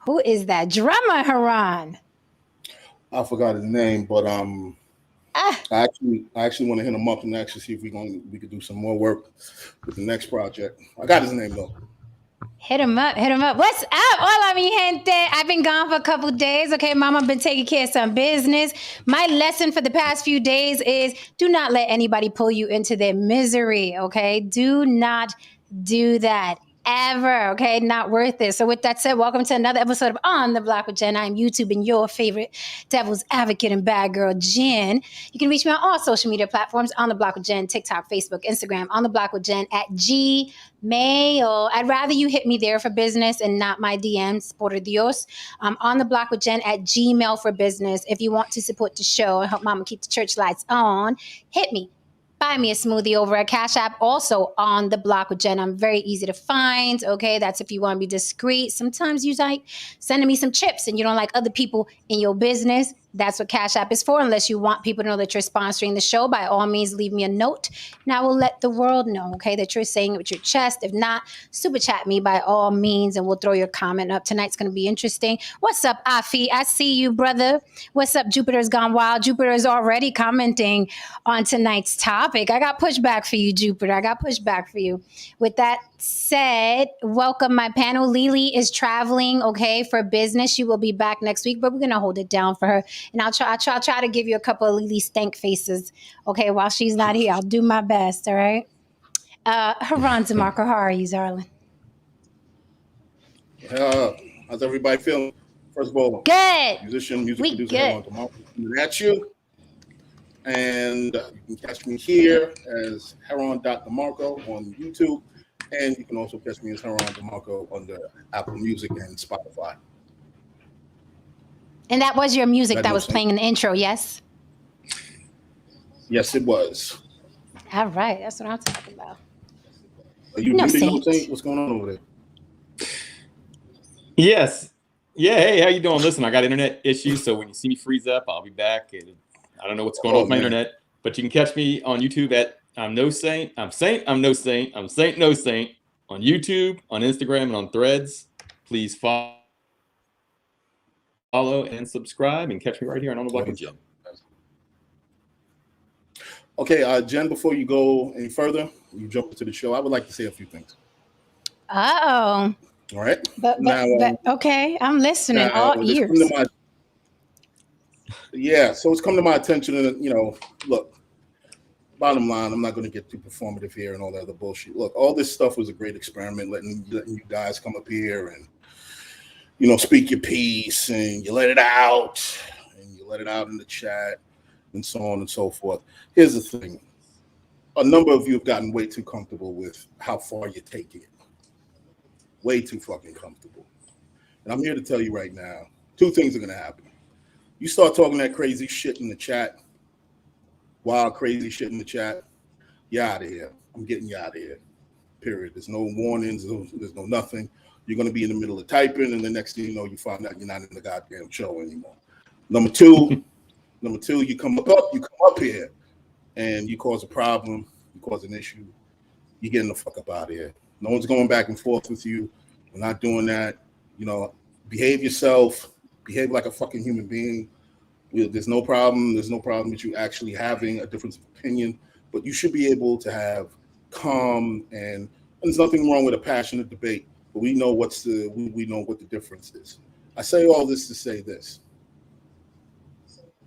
Who is that drummer, Haran? I forgot his name, but Ah, I actually want to hit him up and actually see if we could do some more work with the next project. I got his name though. hit him up, hit him up. What's up? Hola, mi gente. I've been gone for a couple days. Okay, mama been taking care of some business. My lesson for the past few days is do not let anybody pull you into their misery. Okay, do not do that. Ever, okay? Not worth it. So, with that said, welcome to another episode of On the Block with Jen. I'm YouTubing your favorite devil's advocate and bad girl, Jen. You can reach me on all social media platforms, On the Block with Jen, TikTok, Facebook, Instagram, On the Block with Jen at Gmail. I'd rather you hit me there for business and not my DMs, por Dios. On the Block with Jen at Gmail for business. If you want to support the show and help mama keep the church lights on, hit me. Buy me a smoothie over at Cash App, also On the Block with Jen. I'm very easy to find, okay? That's if you want to be discreet. Sometimes you like sending me some chips and you don't like other people in your business. That's what Cash App is for. Unless you want people to know that you're sponsoring the show, by all means, leave me a note. And I will let the world know, okay, that you're saying it with your chest. If not, super chat me by all means, and we'll throw your comment up. Tonight's going to be interesting. What's up, Afi? I see you, brother. What's up, Jupiter's Gone Wild? Jupiter is already commenting on tonight's topic. I got pushback for you, Jupiter. I got pushback for you. With that said, welcome my panel. Lily is traveling, okay, for business. She will be back next week, but we're gonna hold it down for her. And I'll try to give you a couple of Lily stank faces, okay, while she's not here. I'll do my best, all right? Haran DeMarco, how are you, darling? How's everybody feeling? First of all, Good. music We producer, good. Haran DeMarco, coming at you. And you can catch me here as Haran.DeMarco on YouTube. And you can also catch me as Haran DeMarco under Apple Music and Spotify. And that was your music that was playing in the intro, yes? Yes, it was. All right, that's what I'm talking about. Are you No muted, saint. What's going on over there? Yes. Yeah. Hey, how you doing? Listen, I got internet issues, so when you see me freeze up, I'll be back. And I don't know what's going on with my internet, but you can catch me on YouTube at I'm No Saint. I'm Saint. I'm No Saint. I'm Saint. No Saint on YouTube, on Instagram, and on Threads. Please follow and subscribe, and catch me right here on the Block with Jen. Okay, Jen. Before you go any further, you jump into the show. I would like to say a few things. Uh-oh. All right. But okay, I'm listening. All ears. So it's come to my attention, and look. Bottom line, I'm not going to get too performative here and all that other bullshit. Look, all this stuff was a great experiment, letting you guys come up here and speak your piece, and you let it out, and you let it out in the chat, and so on and so forth. Here's the thing: a number of you have gotten way too comfortable with how far you're taking it. Way too fucking comfortable. And I'm here to tell you right now, two things are going to happen. You start talking that crazy shit in the chat, wild crazy shit in the chat, you're out of here. I'm getting you out of here. Period. There's no warnings. There's no nothing. You're going to be in the middle of typing, and the next thing you know, you find out you're not in the goddamn show anymore. Number two, you come up here, and you cause a problem. You cause an issue. You're getting the fuck up out of here. No one's going back and forth with you. We're not doing that. Behave yourself. Behave like a fucking human being. There's no problem. There's no problem with you actually having a difference of opinion, but you should be able to have calm, and there's nothing wrong with a passionate debate, but we know what the difference is. I say all this to say this: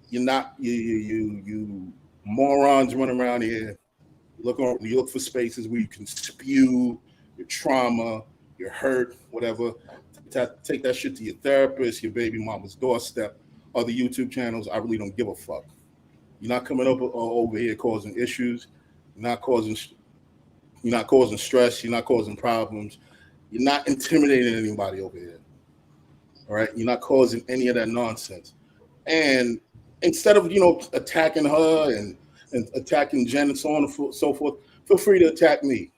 you're not you morons running around here. You look for spaces where you can spew your trauma, your hurt, whatever. Take that shit to your therapist, your baby mama's doorstep. Other YouTube channels, I really don't give a fuck. You're not coming up over here causing issues. You're not causing stress. You're not causing problems. You're not intimidating anybody over here. All right? You're not causing any of that nonsense. And instead of attacking her and attacking Jen and so on and so forth, feel free to attack me.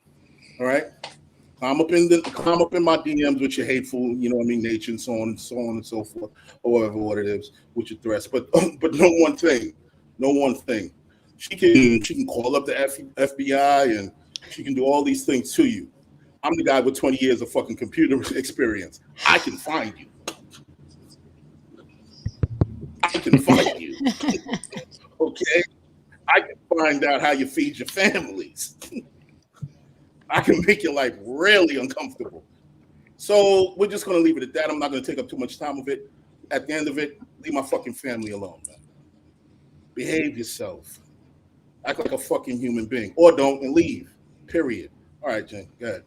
All right? Climb up in my DMs with your hateful, nature and so on and so forth, or whatever what it is with your threats. But know one thing. She can call up the FBI and she can do all these things to you. I'm the guy with 20 years of fucking computer experience. I can find you. I can find you. Okay? I can find out how you feed your families. I can make your life really uncomfortable. So we're just going to leave it at that. I'm not going to take up too much time of it. At the end of it, leave my fucking family alone, man. Behave yourself. Act like a fucking human being. Or don't and leave. Period. All right, Jen, go ahead.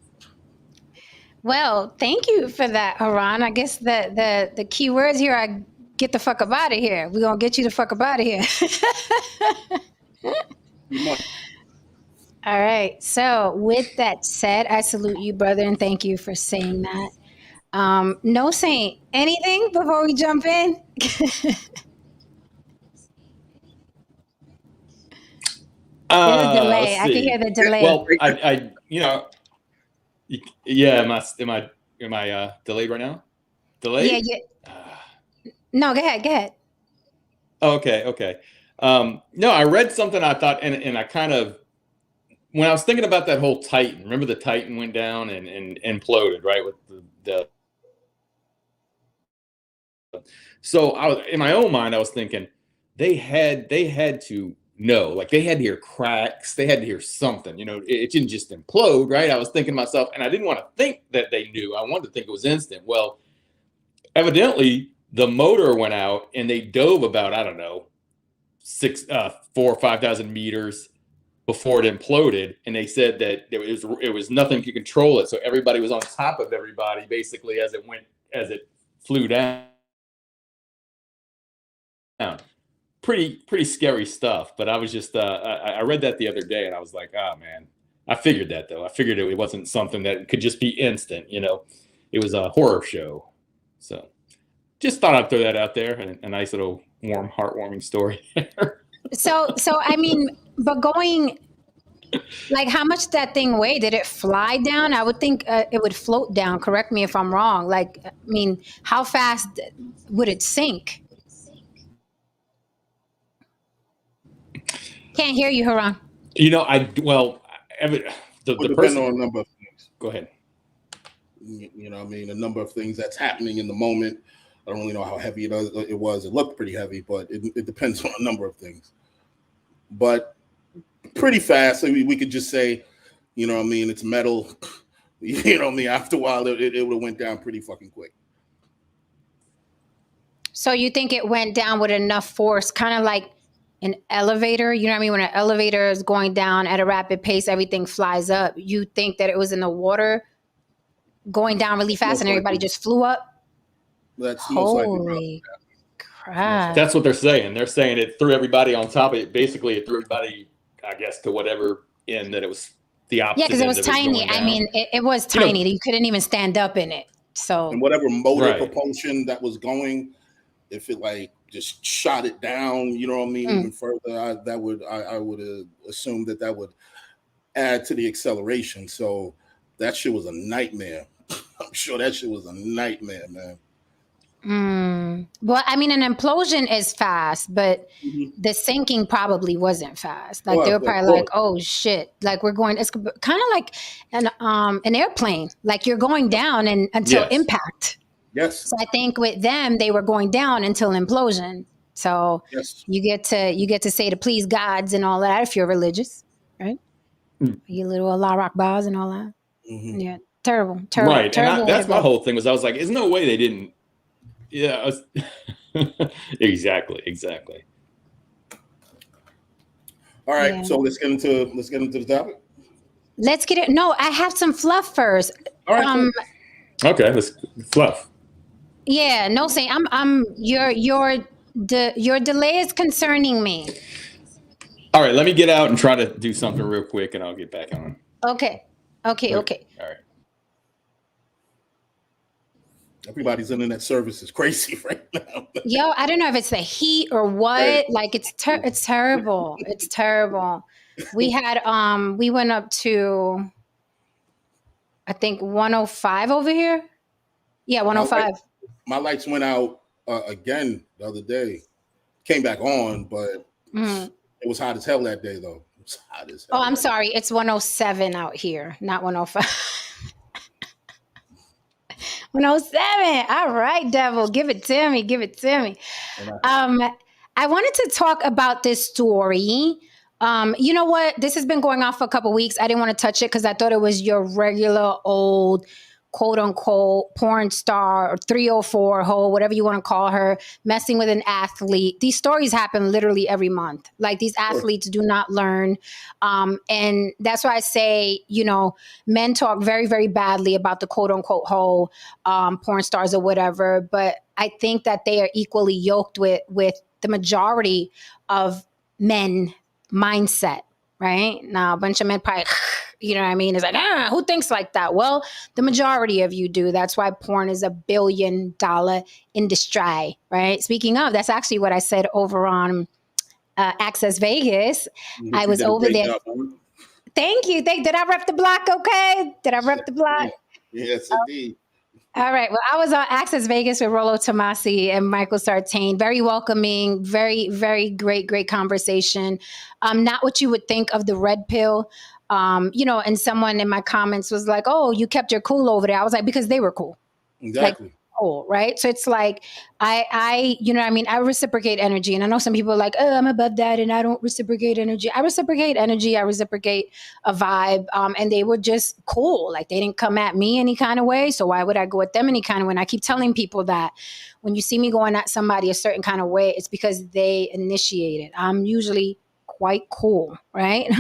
Well, thank you for that, Haran. I guess the key words here are get the fuck up out of here. We're going to get you the fuck up out of here. All right. So with that said, I salute you, brother, and thank you for saying that. No Saint, anything before we jump in? There's a delay. I can hear the delay. Well, I yeah. Am I delayed right now? Delayed? Yeah. No, go ahead. Okay. No, I read something I thought, and I kind of, when I was thinking about that whole Titan, remember the Titan went down and imploded, right? With the so I was, in my own mind, I was thinking they had to know, like they had to hear cracks, they had to hear something, it didn't just implode, right? I was thinking to myself, and I didn't want to think that they knew. I wanted to think it was instant. Well, evidently the motor went out and they dove about, I don't know, 4,000 or 5,000 meters before it imploded, and they said that it was nothing to control it. So everybody was on top of everybody basically as it flew down. Pretty scary stuff. But I was just I read that the other day, and I was like, oh man, I figured that though. I figured it wasn't something that could just be instant. It was a horror show. So just thought I'd throw that out there, and a nice little warm, heartwarming story. So I mean, but going, like, how much that thing weigh? Did it fly down? I would think it would float down. Correct me if I'm wrong. Like, I mean, how fast would it sink? Can't hear you, Haran. Depending person. on a number of things. Go ahead. A number of things that's happening in the moment. I don't really know how heavy it was. It looked pretty heavy, but it depends on a number of things. But pretty fast. We could just say, it's metal. After a while, it would have went down pretty fucking quick. So you think it went down with enough force, kind of like an elevator? You know what I mean? When an elevator is going down at a rapid pace, everything flies up. You think that it was in the water going down really fast and everybody just flew up? That's most likely. Holy crap. That's what they're saying. They're saying it threw everybody on top of it. Basically, it threw everybody, I guess, to whatever end that it was the opposite. Yeah, because it was tiny. I mean, it was tiny. You couldn't even stand up in it. So, and whatever motor propulsion that was going, if it just shot it down, even further, I would assume that would add to the acceleration. So that shit was a nightmare. I'm sure that shit was a nightmare, man. Well, I mean, an implosion is fast, but the sinking probably wasn't fast. Like, they were probably like, "Oh shit!" Like, we're going. It's kind of like an airplane. Like, you're going down until impact. Yes. So I think with them, they were going down until implosion. So you get to say to please gods and all that if you're religious, right? You little Allah Rock bars and all that. Mm-hmm. Yeah, terrible. Right, terrible. And that's my whole thing. Was I was like, "There's no way they didn't." Yeah, exactly. All right, so let's get into the topic. Let's get it. No, I have some fluff first. All right. Okay, let's fluff. Yeah, no, say your delay is concerning me. All right, let me get out and try to do something real quick, and I'll get back on. Okay. All right. Everybody's internet service is crazy right now. Yo, I don't know if it's the heat or what. Right. Like, it's terrible. It's terrible. We had we went up to, I think, 105 over here. Yeah, 105. My lights went out again the other day. Came back on, but it was hot as hell that day, though. It was hot as hell. Oh, I'm sorry. It's 107 out here, not 105. 107. All right, devil. Give it to me. Give it to me. And Um, I wanted to talk about this story. You know what? This has been going on for a couple weeks. I didn't want to touch it because I thought it was your regular old quote unquote porn star or 304 hoe, whatever you want to call her, messing with an athlete. These stories happen literally every month. Like these Sure. athletes do not learn. And that's why I say, men talk very, very badly about the quote unquote hoe, porn stars or whatever. But I think that they are equally yoked with the majority of men mindset, right? Now, a bunch of men probably, you know what I mean? It's like, who thinks like that? Well, the majority of you do. That's why porn is $1 billion industry, right? Speaking of, that's actually what I said over on Access Vegas. Which I you was did a over great there. job on. Thank you. Did I rep the block okay? Did I rep the block? Yes, indeed. All right. Well, I was on Access Vegas with Rollo Tomasi and Michael Sartain. Very welcoming, very, very great conversation. Not what you would think of the red pill. And someone in my comments was like, "Oh, you kept your cool over there." I was like, because they were cool. Like Exactly. cool, right? So it's like I you know what I mean, I reciprocate energy. And I know some people are like, oh, I'm above that and I don't reciprocate energy. I reciprocate energy, I reciprocate a vibe. And they were just cool. Like they didn't come at me any kind of way. So why would I go at them any kind of way? And I keep telling people that when you see me going at somebody a certain kind of way, it's because they initiated. I'm usually quite cool, right?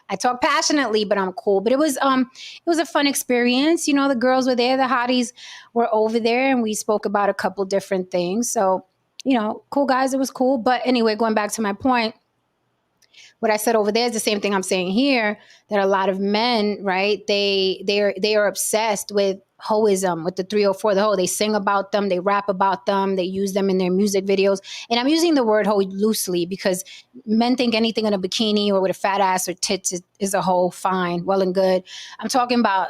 I talk passionately, but I'm cool. But it was a fun experience. The girls were there, the hotties were over there, and we spoke about a couple different things. So, cool guys, it was cool. But anyway, going back to my point, what I said over there is the same thing I'm saying here, that a lot of men, right, they are obsessed with hoism, with the 304, the hoe. They sing about them, they rap about them, they use them in their music videos. And I'm using the word hoe loosely because men think anything in a bikini or with a fat ass or tits is a hoe, fine, well and good. I'm talking about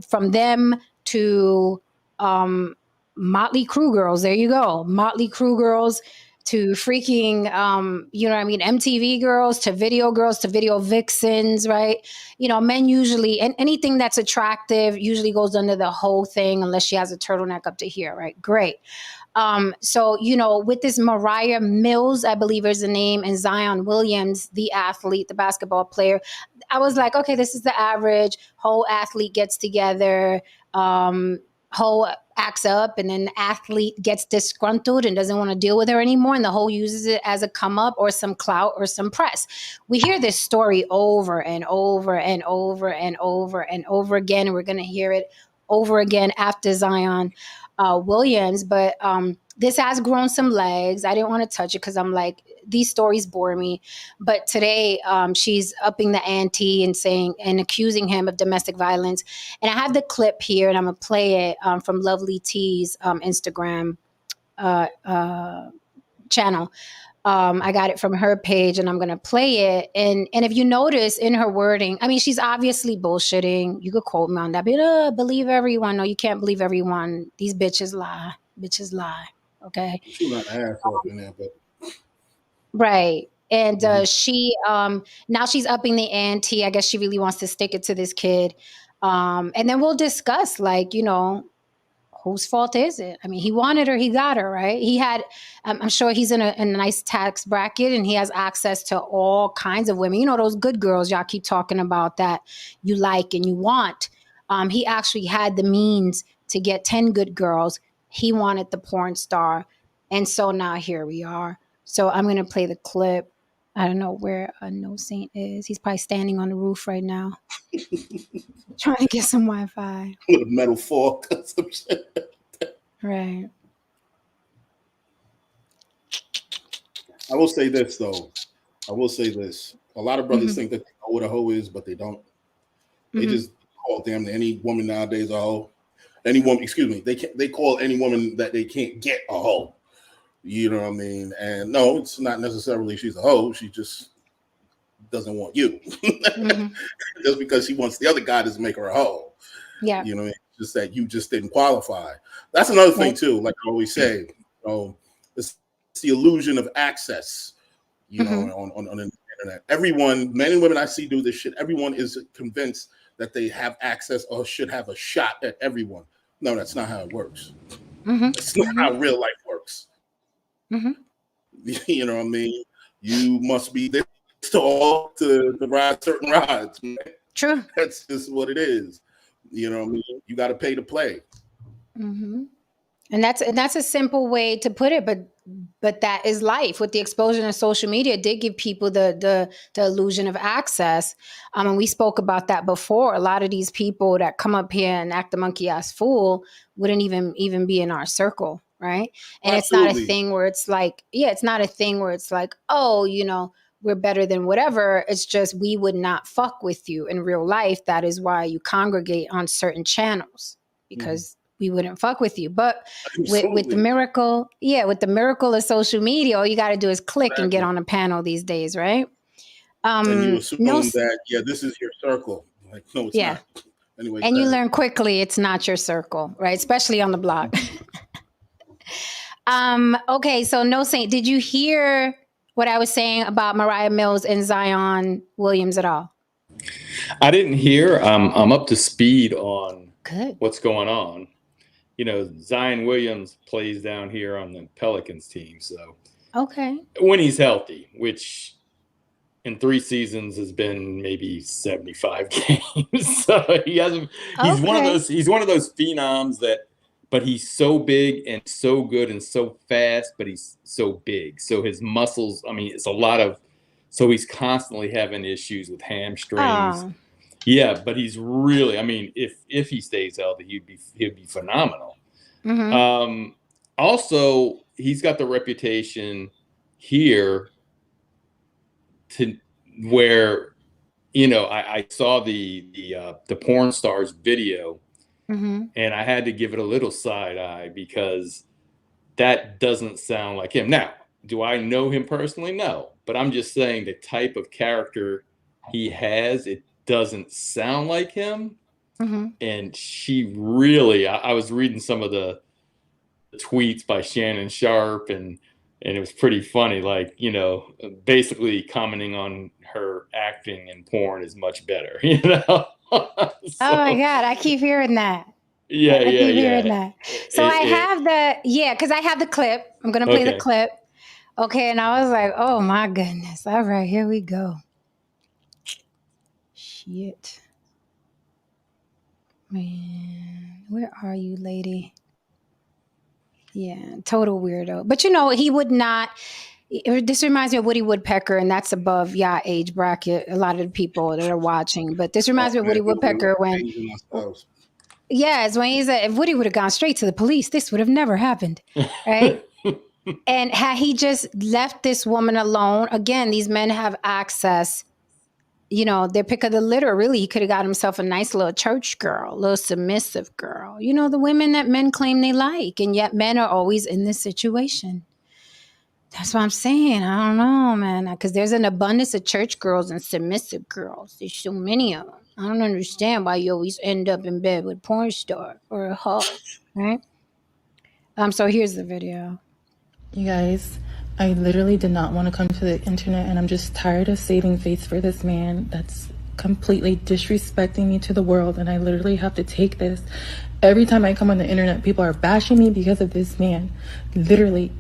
from them to Motley Crue girls. There you go. Motley Crue girls to freaking, MTV girls, to video vixens, right? Men usually, and anything that's attractive usually goes under the whole thing unless she has a turtleneck up to here, right? Great. So, with this Mariah Mills, I believe is the name, and Zion Williams, the athlete, the basketball player, I was like, okay, this is the average whole athlete gets together, whole acts up, and then the athlete gets disgruntled and doesn't want to deal with her anymore, and the whole uses it as a come up or some clout or some press. We hear this story over and over and over and over and over again, and we're going to hear it over again after Zion Williams. But this has grown some legs. I didn't want to touch it because I'm like, these stories bore me. But today she's upping the ante and saying and accusing him of domestic violence. And I have the clip here, and I'm going to play it from Lovely T's Instagram channel. I got it from her page, and I'm going to play it. And if you notice in her wording, I mean, she's obviously bullshitting. You could quote me on that. But believe everyone. No, you can't believe everyone. These bitches lie. Bitches lie. Okay. She let an ass off in there, but Right. And she now she's upping the ante. I guess she really wants to stick it to this kid. And then we'll discuss, like, whose fault is it? I mean, he wanted her, he got her, right? He had, I'm sure he's in a nice tax bracket, and he has access to all kinds of women. Those good girls y'all keep talking about that you like and you want. He actually had the means to get 10 good girls. He wanted the porn star. And so now here we are. So I'm going to play the clip. I don't know where No Saint is. He's probably standing on the roof right now, trying to get some Wi-Fi. with a metal fork or some shit. Right. I will say this though. A lot of brothers think that they know what a hoe is, but they don't. They just call damn near any woman nowadays a hoe. Any woman, excuse me, they call any woman that they can't get a hoe. You know what I mean? And no, it's not necessarily she's a hoe. She just doesn't want you. Just because she wants the other guy doesn't make her a hoe. Yeah. You know what I mean? It's just that you just didn't qualify. That's another thing too. Like I always say, it's the illusion of access. On the internet. Everyone, men and women I see do this shit. Everyone is convinced that they have access or should have a shot at everyone. No, that's not how it works. Mm-hmm. That's not how real life works. Mm-hmm. You know what I mean? You must be this tall to ride certain rides. Man. True. That's just what it is. You know what I mean? You got to pay to play. Mm-hmm. And that's a simple way to put it, but that is life. With the explosion of social media, it did give people the illusion of access. And we spoke about that before. A lot of these people that come up here and act the monkey ass fool wouldn't even be in our circle, right? And It's not a thing where it's like, it's not a thing where it's like, oh, we're better than whatever. It's just we would not fuck with you in real life. That is why you congregate on certain channels, because we wouldn't fuck with you. But with the miracle, with the miracle of social media, all you got to do is click and get on a panel these days, right? And you assume that, this is your circle. Like, no, it's not. Anyway, and you learn quickly it's not your circle, right? Especially on the block. Okay, so No Saint, did you hear what I was saying about Mariah Mills and Zion Williams at all? I didn't hear. I'm up to speed on what's going on. Zion Williams plays down here on the Pelicans team. So when he's healthy, which in 3 seasons has been maybe 75 games. So he hasn't. He's one of those phenoms but he's so big and so good and so fast, but he's so big. So his muscles, it's a lot of. So he's constantly having issues with hamstrings. Yeah, but he's really, if he stays healthy, he'd be phenomenal. Mm-hmm. Also, he's got the reputation here to where, I saw the porn stars video, and I had to give it a little side eye because that doesn't sound like him. Now, do I know him personally? No, but I'm just saying the type of character he has, it doesn't sound like him. Mm-hmm. And she really, I was reading some of the tweets by Shannon Sharp and it was pretty funny. Like, basically commenting on her acting in porn is much better, So, oh my God. I keep hearing that. Yeah. Hearing that. So because I have the clip. I'm going to play the clip. Okay. And I was like, oh my goodness. All right, here we go. Shit. Man, where are you, lady? Yeah, total weirdo. But he would not. This reminds me of Woody Woodpecker, and that's above age bracket. A lot of the people that are watching, but this reminds me of Woody Woodpecker when. Yes, when he said, if Woody would have gone straight to the police, this would have never happened, right? And had he just left this woman alone, again, these men have access. Their pick of the litter. Really, he could have got himself a nice little church girl, a little submissive girl. The women that men claim they like, and yet men are always in this situation. That's what I'm saying. I don't know, man, because there's an abundance of church girls and submissive girls. There's so many of them. I don't understand why you always end up in bed with a porn star or a hoe, right? So here's the video. You guys, I literally did not want to come to the internet, and I'm just tired of saving face for this man that's completely disrespecting me to the world, and I literally have to take this. Every time I come on the internet, people are bashing me because of this man, literally,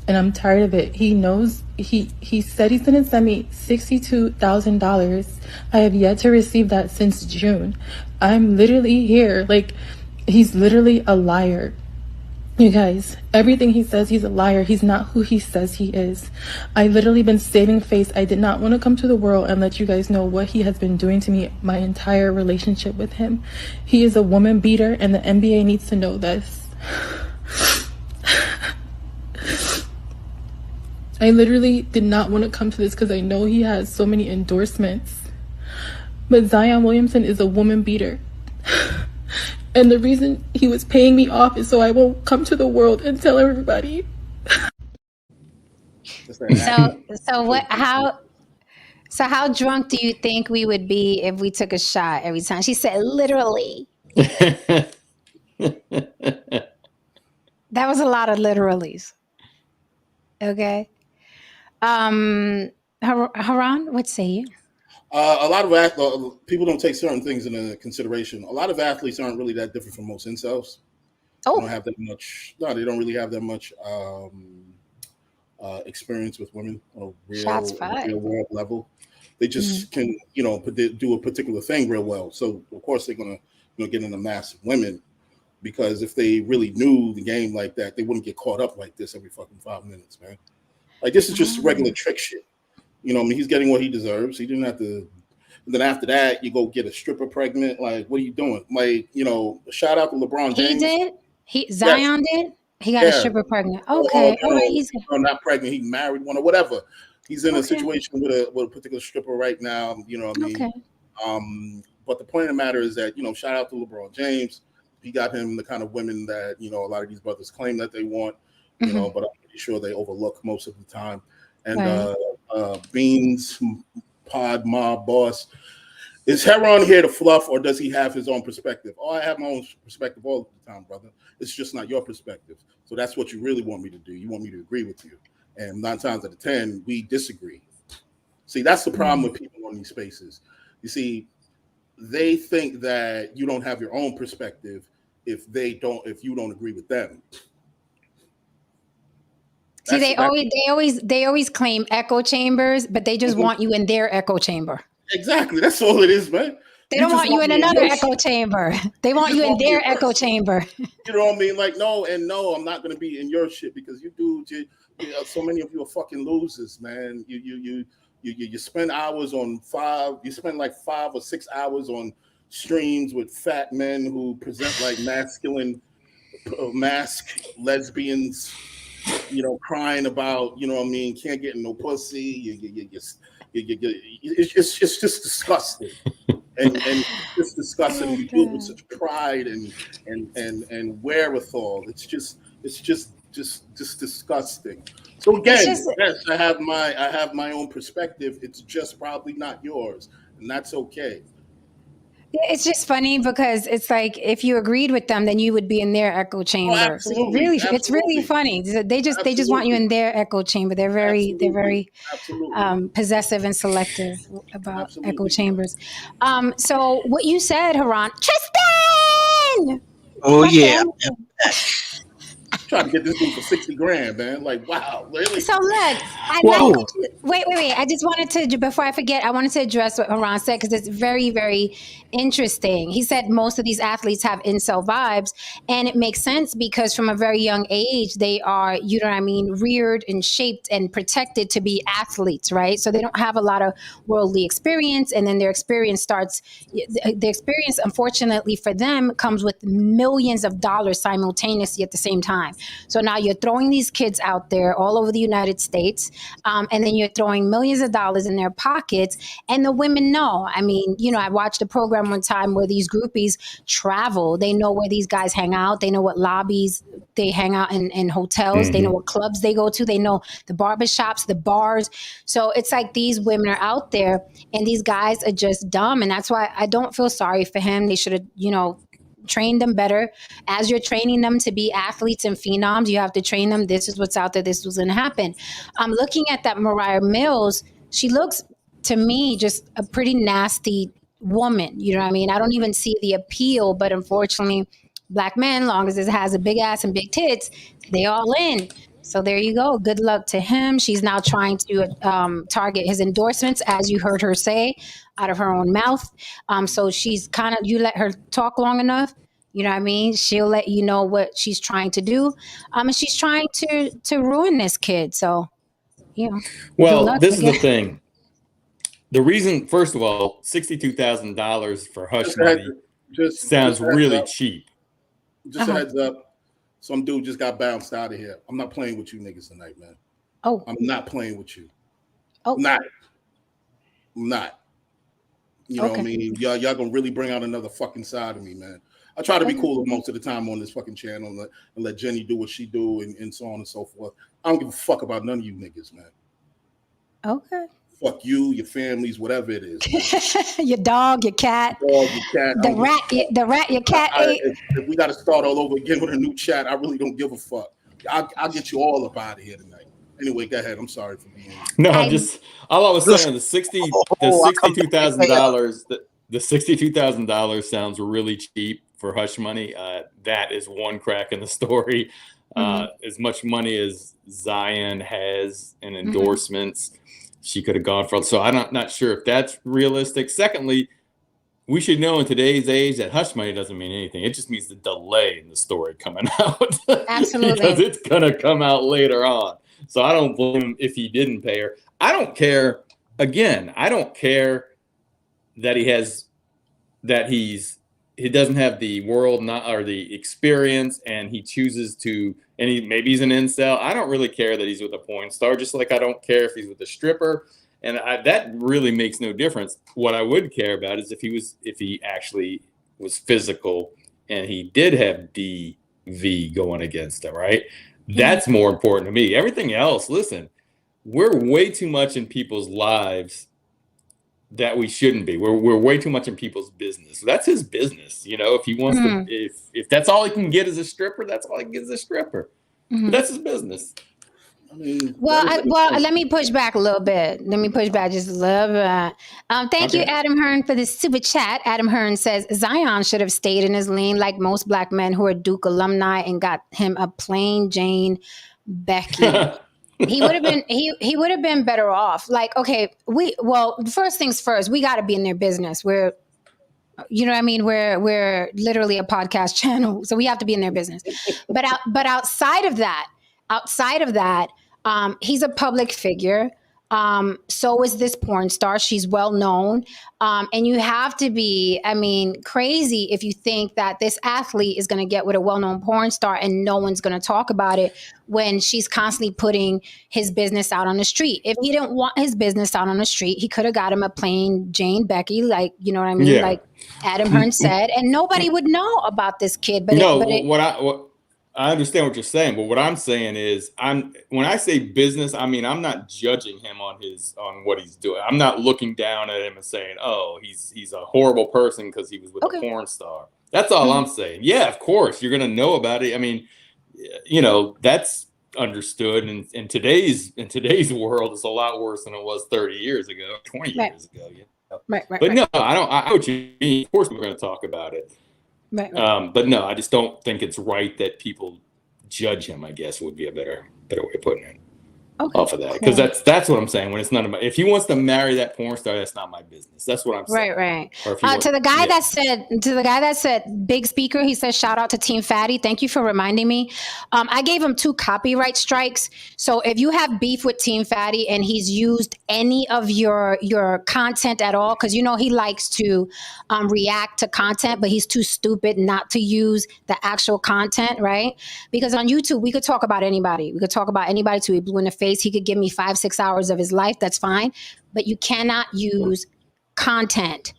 and I'm tired of it. He knows, he said he's going to send me $62,000. I have yet to receive that since June. I'm literally here, he's literally a liar. You guys, everything he says, he's a liar. He's not who he says he is. I literally been saving face. I did not want to come to the world and let you guys know what he has been doing to me my entire relationship with him. He is a woman beater, and the NBA needs to know this. I literally did not want to come to this because I know he has so many endorsements. But Zion Williamson is a woman beater. And the reason he was paying me off is so I won't come to the world and tell everybody. How drunk do you think we would be if we took a shot every time? She said, literally. That was a lot of literallys. Okay. Haran, what say you? A lot of people don't take certain things into consideration. A lot of athletes aren't really that different from most incels. They don't Oh, have that much. No, they don't really have that much experience with women on a shots real fired. world level. They just can, do a particular thing real well. So of course they're gonna, get in the mass of women, because if they really knew the game like that, they wouldn't get caught up like this every fucking 5 minutes, man. Like, this is just regular trick shit. He's getting what he deserves. He didn't have to. And then after that, you go get a stripper pregnant. Like, what are you doing? Like, shout out to LeBron He James. did. Zion did. He got a Yeah. stripper pregnant. Okay, all right. He's Not pregnant. He married one or whatever. He's in a Okay. situation with a particular stripper right now. You know what I mean? okay. But the point of the matter is that, shout out to LeBron James. He got him the kind of women that, a lot of these brothers claim that they want, but I'm pretty sure they overlook most of the time. And Right. Beans, Pod Mob Boss, is Heron here to fluff, or does he have his own perspective? Oh, I have my own perspective all the time, brother. It's just not your perspective. So that's what you really want me to do. You want me to agree with you. And 9 times out of 10, we disagree. See, that's the problem with people on these spaces. You see, they think that you don't have your own perspective if you don't agree with them. See, they always claim echo chambers, but they just want you in their echo chamber. Exactly. That's all it is, man. They don't want you in another echo chamber. They want you in their echo chamber. You know what I mean? Like, no, I'm not going to be in your shit, because so many of you are fucking losers, man. You spend hours on you spend like 5 or 6 hours on streams with fat men who present like masculine, masked lesbians, crying about, can't get no pussy. It's just disgusting. And it's disgusting. You do it with such pride and wherewithal. It's just disgusting. So again, yes, I have my own perspective. It's just probably not yours, and that's okay. It's just funny because it's like if you agreed with them, then you would be in their echo chamber. absolutely, It's really funny. They just want you in their echo chamber. They're very possessive and selective about echo chambers. So what you said, Haran, Tristan. Oh yeah. Trying to get this dude for 60 grand, man. Like, wow, really? So look, wait. I just wanted to, before I forget, I wanted to address what Haran said, because it's very, very interesting. He said most of these athletes have incel vibes, and it makes sense because from a very young age, they are, reared and shaped and protected to be athletes, right? So they don't have a lot of worldly experience, and then their experience, unfortunately for them, comes with millions of dollars simultaneously at the same time. So now you're throwing these kids out there all over the United States, and then you're throwing millions of dollars in their pockets, and the women know. I watched a program one time where these groupies travel. They know where these guys hang out. They know what lobbies they hang out in hotels. They know what clubs they go to. They know the barbershops, the bars. So it's like these women are out there, and these guys are just dumb. And that's why I don't feel sorry for him. They should have, train them better. As you're training them to be athletes and phenoms, you have to train them. This is what's out there. This was going to happen. I'm looking at that Mariah Mills. She looks to me just a pretty nasty woman. You know what I mean? I don't even see the appeal, but unfortunately, black men, long as it has a big ass and big tits, they all in. So there you go. Good luck to him. She's now trying to target his endorsements, as you heard her say, out of her own mouth. So she's kind of, you let her talk long enough, you know what I mean? She'll let you know what she's trying to do. And she's trying to ruin this kid. So, Well, this is the thing. The reason, first of all, $62,000 for hush money sounds really cheap. Just a heads up. Some dude just got bounced out of here. I'm not playing with you niggas tonight, man. Oh. I'm not playing with you. Oh. I'm not. You know what I mean? Y'all gonna really bring out another fucking side of me, man. I try to be cool most of the time on this fucking channel and let Jenny do what she do and so on and so forth. I don't give a fuck about none of you niggas, man. Okay. Fuck you, your families, whatever it is. Your dog, your cat. Your cat. The rat your cat ate. If we got to start all over again with a new chat, I really don't give a fuck. I'll get you all up out of here tonight. Anyway, go ahead. I'm sorry for being. No, all I was saying, the $62,000 sounds really cheap for Hush Money. That is one crack in the story. As much money as Zion has in endorsements, she could have gone for. So I'm not sure if that's realistic. Secondly, we should know in today's age that Hush Money doesn't mean anything. It just means the delay in the story coming out. Absolutely. Because it's going to come out later on. So I don't blame him if he didn't pay her. I don't care. Again, I don't care that he doesn't have the world or the experience, and he chooses to, and maybe he's an incel. I don't really care that he's with a porn star, just like I don't care if he's with a stripper. And that really makes no difference. What I would care about is if he actually was physical and he did have DV going against him, right? That's more important to me. Everything else, listen, we're way too much in people's lives that we shouldn't be. We're way too much in people's business. So that's his business. If he wants to, if that's all he can get as a stripper, that's all he can get as a stripper. But that's his business. Well, let me push back a little bit. Let me push back just a little bit. Thank you, Adam Hearn, for this super chat. Adam Hearn says Zion should have stayed in his lane like most black men who are Duke alumni and got him a plain Jane Becky. He would have been better off. Like, okay, first things first, we got to be in their business. We're literally a podcast channel, so we have to be in their business. But outside of that, he's a public figure. So is this porn star. She's well known. And you have to be, crazy if you think that this athlete is going to get with a well-known porn star and no one's going to talk about it when she's constantly putting his business out on the street. If he didn't want his business out on the street, he could have got him a plain Jane Becky, like, you know what I mean? Yeah. Like Adam Hearn said, and nobody would know about this kid. But I understand what you're saying, but what I'm saying is, when I say business, I'm not judging him on what he's doing. I'm not looking down at him and saying, "Oh, he's a horrible person because he was with a porn star." That's all I'm saying. Yeah, of course, you're gonna know about it. That's understood. And in today's world, it's a lot worse than it was 30 years ago, 20 years ago. Right. But no, I know what you mean. Of course, we're going to talk about it. Right. But no, I just don't think it's right that people judge him, I guess would be a better way of putting it. Off of that, because that's what I'm saying. When it's none of my, if he wants to marry that porn star, that's not my business. That's what I'm saying. Right. To the guy that said big speaker, he says shout out to Team Fatty. Thank you for reminding me. I gave him 2 copyright strikes. So if you have beef with Team Fatty and he's used any of your content at all, because he likes to react to content, but he's too stupid not to use the actual content, right? Because on YouTube we could talk about anybody. We could talk about anybody till he blew in the face. He could give me 5-6 hours of his life. That's fine. But you cannot use content.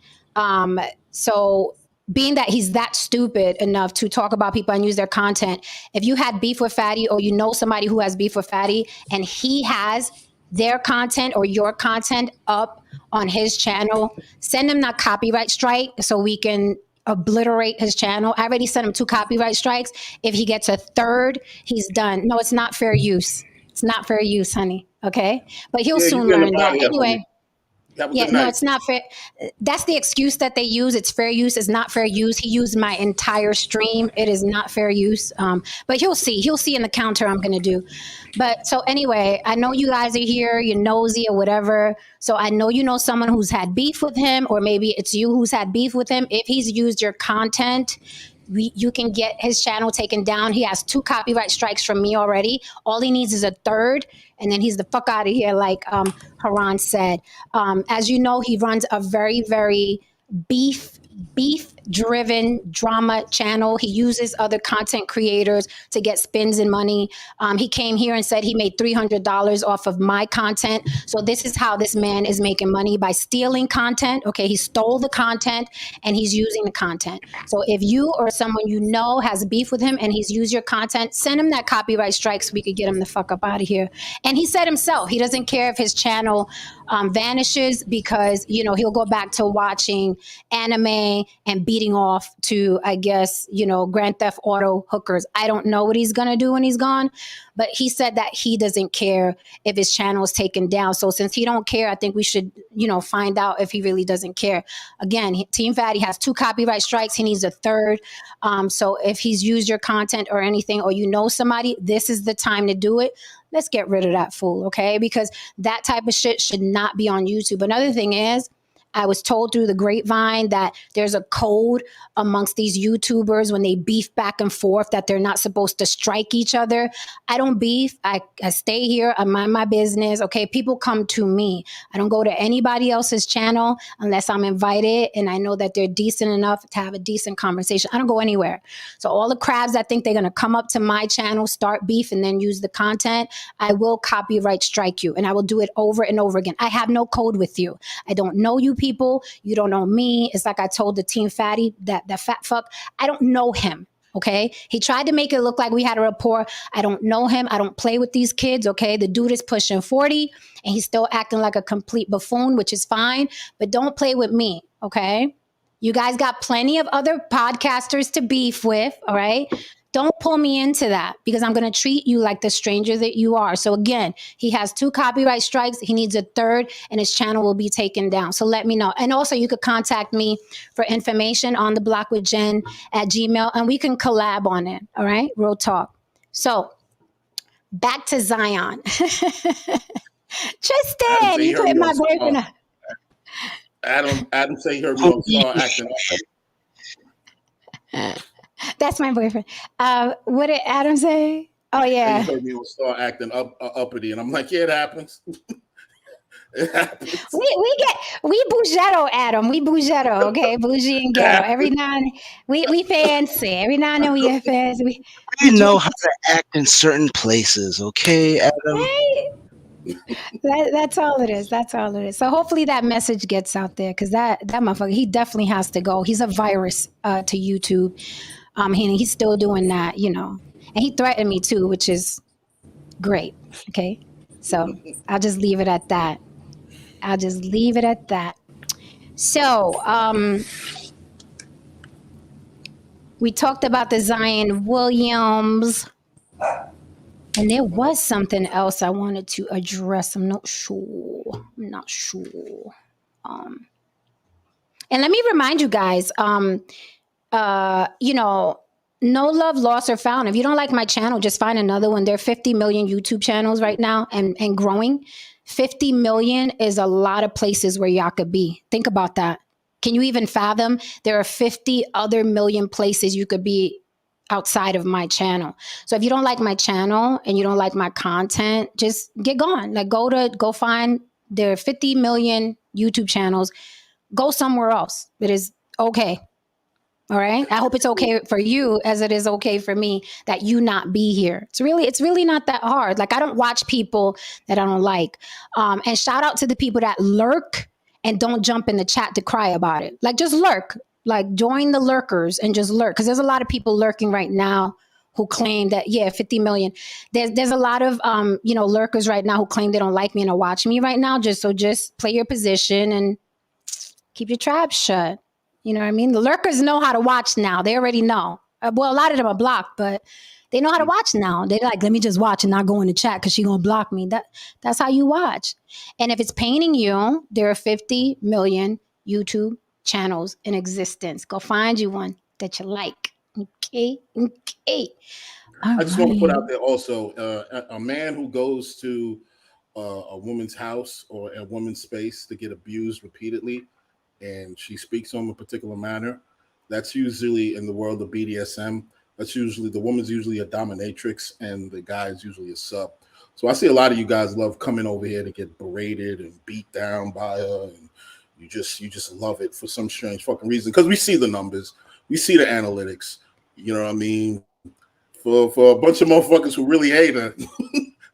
So being that he's that stupid enough to talk about people and use their content, if you had beef with Fatty or somebody who has beef with Fatty and he has their content or your content up on his channel, send him that copyright strike so we can obliterate his channel. I already sent him 2 copyright strikes. If he gets a 3rd, he's done. No, it's not fair use. It's not fair use, honey. Okay. But he'll soon learn that. Anyway. No, it's not fair. That's the excuse that they use. It's fair use. It's not fair use. He used my entire stream. It is not fair use. But he'll see in the counter I'm going to do. But so anyway, I know you guys are here, you're nosy or whatever. So I know you know someone who's had beef with him, or maybe it's you who's had beef with him. If he's used your content, you can get his channel taken down. He has 2 copyright strikes from me already. All he needs is a 3rd, and then he's the fuck out of here, like Haran said. As you know, he runs a very, very beef-driven drama channel. He uses other content creators to get spins and money. He came here and said he made $300 off of my content. So this is how this man is making money, by stealing content. Okay, he stole the content and he's using the content. So if you or someone you know has beef with him and he's used your content, send him that copyright strike so we could get him the fuck up out of here. And he said himself, he doesn't care if his channel vanishes, because he'll go back to watching anime and beating off to, I guess, Grand Theft Auto hookers. I don't know what he's going to do when he's gone, but he said that he doesn't care if his channel is taken down. So since he don't care, I think we should, find out if he really doesn't care. Again, Team Fatty has 2 copyright strikes. He needs a 3rd. So if he's used your content or anything, or somebody, this is the time to do it. Let's get rid of that fool, okay? Because that type of shit should not be on YouTube. Another thing is, I was told through the grapevine that there's a code amongst these YouTubers when they beef back and forth that they're not supposed to strike each other. I don't beef. I stay here. I mind my business. Okay. People come to me. I don't go to anybody else's channel unless I'm invited and I know that they're decent enough to have a decent conversation. I don't go anywhere. So all the crabs that think they're going to come up to my channel, start beef, and then use the content, I will copyright strike you. And I will do it over and over again. I have no code with you. I don't know you people. You don't know me. It's like I told the Team Fatty, that fat fuck, I don't know him. Okay. He tried to make it look like we had a rapport. I don't know him. I don't play with these kids. Okay. The dude is pushing 40 and he's still acting like a complete buffoon, which is fine, but don't play with me. Okay. You guys got plenty of other podcasters to beef with. All right. Don't pull me into that because I'm going to treat you like the stranger that you are. So again, he has 2 copyright strikes. He needs a 3rd and his channel will be taken down. So let me know. And also you could contact me for information on theblock.with.jen@gmail.com and we can collab on it. All right. Real talk. So back to Zion. Tristan, you put my boyfriend up. Adam say he heard me on Star acting up. That's my boyfriend. What did Adam say? Oh yeah. He heard me on Star acting uppity, and I'm like, yeah, it happens. It happens. We bougetto, Adam. We bougetto, okay? Bougie and ghetto. Every now and we fancy. Every now and then we get fancy. We know how to act in certain places, okay, Adam? Right? That's all it is. That's all it is. So hopefully that message gets out there because that motherfucker, he definitely has to go. He's a virus to YouTube. He's still doing that, and he threatened me too, which is great. Okay. So I'll just leave it at that. So, we talked about the Zion Williams, and there was something else I wanted to address. I'm not sure. And let me remind you guys, no love lost or found. If you don't like my channel, just find another one. There are 50 million YouTube channels right now and growing. 50 million is a lot of places where y'all could be. Think about that. Can you even fathom? There are 50 other million places you could be outside of my channel. So if you don't like my channel and you don't like my content, just get gone. Like go find, there are 50 million YouTube channels. Go somewhere else. It is okay. All right. I hope it's okay for you as it is okay for me that you not be here. It's really not that hard. Like I don't watch people that I don't like. And shout out to the people that lurk and don't jump in the chat to cry about it. Like just lurk, like join the lurkers and just lurk. Cause there's a lot of people lurking right now who claim that, 50 million. There's a lot of, lurkers right now who claim they don't like me and are watching me right now. Just play your position and keep your trap shut. You know what I mean? The lurkers know how to watch now. They already know. Well, a lot of them are blocked, but they know how to watch now. They're like, let me just watch and not go in the chat because she's going to block me. That's how you watch. And if it's paining you, there are 50 million YouTube channels in existence. Go find you one that you like. Okay? I just want to put out there also, a man who goes to a woman's house or a woman's space to get abused repeatedly, and she speaks to him in a particular manner, that's usually in the world of BDSM. That's usually, the woman's usually a dominatrix and the guy is usually a sub. So I see a lot of you guys love coming over here to get berated and beat down by her, and you just love it for some strange fucking reason. Because we see the numbers, we see the analytics. You know what I mean? For a bunch of motherfuckers who really hate her,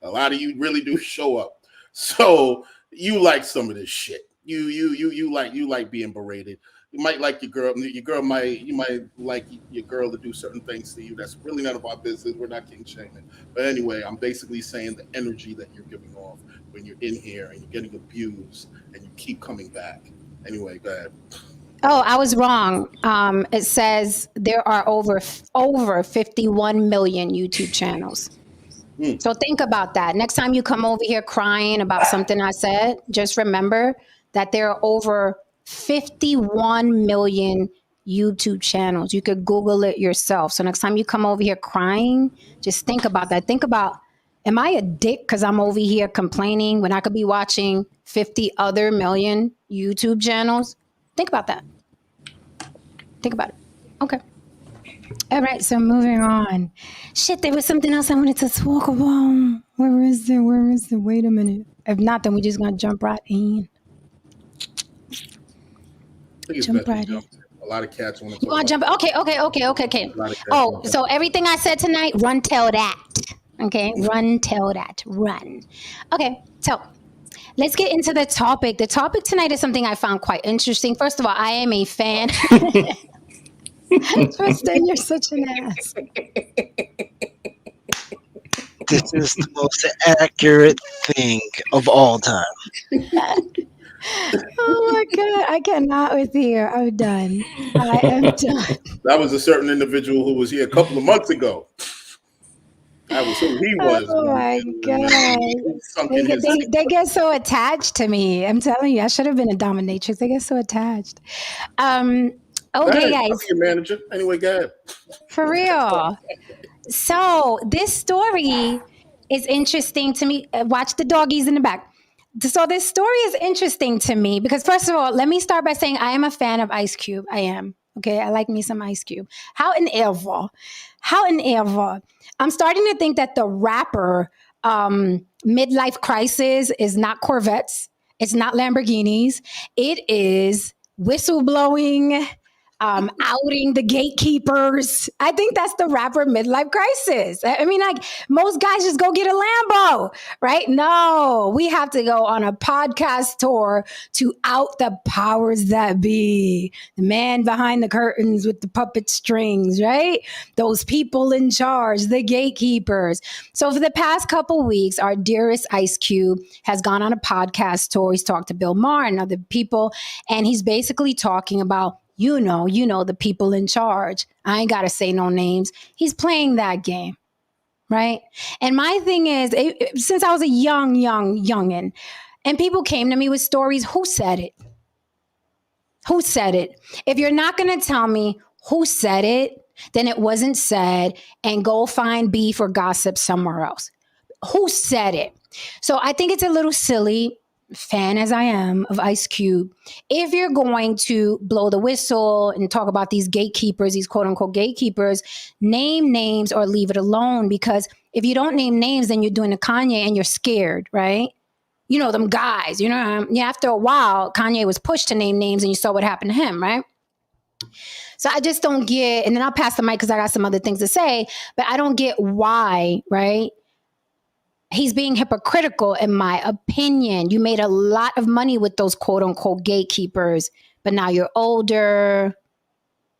a lot of you really do show up. So you like some of this shit. You like being berated. You might like your girl. You might like your girl to do certain things to you. That's really none of our business. We're not king shaming. But anyway, I'm basically saying the energy that you're giving off when you're in here and you're getting abused and you keep coming back. Anyway, go ahead. Oh, I was wrong. It says there are over 51 million YouTube channels. So think about that. Next time you come over here crying about something I said, just remember that there are over 51 million YouTube channels. You could Google it yourself. So next time you come over here crying, just think about that. Think about, am I a dick because I'm over here complaining when I could be watching 50 other million YouTube channels? Think about that. Think about it. Okay. All right, so moving on. Shit, there was something else I wanted to talk about. Where is it? Where is it? Wait a minute. If not, then we're just gonna jump right in. I think it's Jump best we right in. jump. A lot of cats want to You talk want to about. jump? Okay. A lot of cats Oh, want to so everything I said tonight, run tell that. Okay, run tell that. Run. Okay, so let's get into the topic. The topic tonight is something I found quite interesting. First of all, I am a fan. Tristan, you're such an ass. This is the most accurate thing of all time. Oh my God, I cannot with you. I'm done. I am done. That was a certain individual who was here a couple of months ago. That was who he was. Oh my God. They get so attached to me. I'm telling you, I should have been a dominatrix. They get so attached. Okay, guys. I'll be your manager. Anyway, go ahead. For real. So this story is interesting to me. Watch the doggies in the back. So this story is interesting to me because first of all, let me start by saying I am a fan of Ice Cube. I am. Okay, I like me some Ice Cube. However, I'm starting to think that the rapper midlife crisis is not Corvettes. It's not Lamborghinis. It is whistleblowing, outing the gatekeepers. I think that's the rapper midlife crisis. I mean, like most guys just go get a Lambo, right? No, we have to go on a podcast tour to out the powers that be. The man behind the curtains with the puppet strings, right? Those people in charge, the gatekeepers. So for the past couple weeks, our dearest Ice Cube has gone on a podcast tour. He's talked to Bill Maher and other people, and he's basically talking about you know, the people in charge. I ain't got to say no names. He's playing that game, right? And my thing is, since I was a youngin', and people came to me with stories, who said it? Who said it? If you're not going to tell me who said it, then it wasn't said, and go find beef or gossip somewhere else. Who said it? So I think it's a little silly, fan as I am of Ice Cube, if you're going to blow the whistle and talk about these gatekeepers, these quote unquote gatekeepers, name names or leave it alone. Because if you don't name names, then you're doing a Kanye and you're scared, right? You know, them guys, after a while, Kanye was pushed to name names and you saw what happened to him, right? So I just don't get, and then I'll pass the mic because I got some other things to say, but I don't get why, right? He's being hypocritical, in my opinion. You made a lot of money with those quote unquote gatekeepers, but now you're older.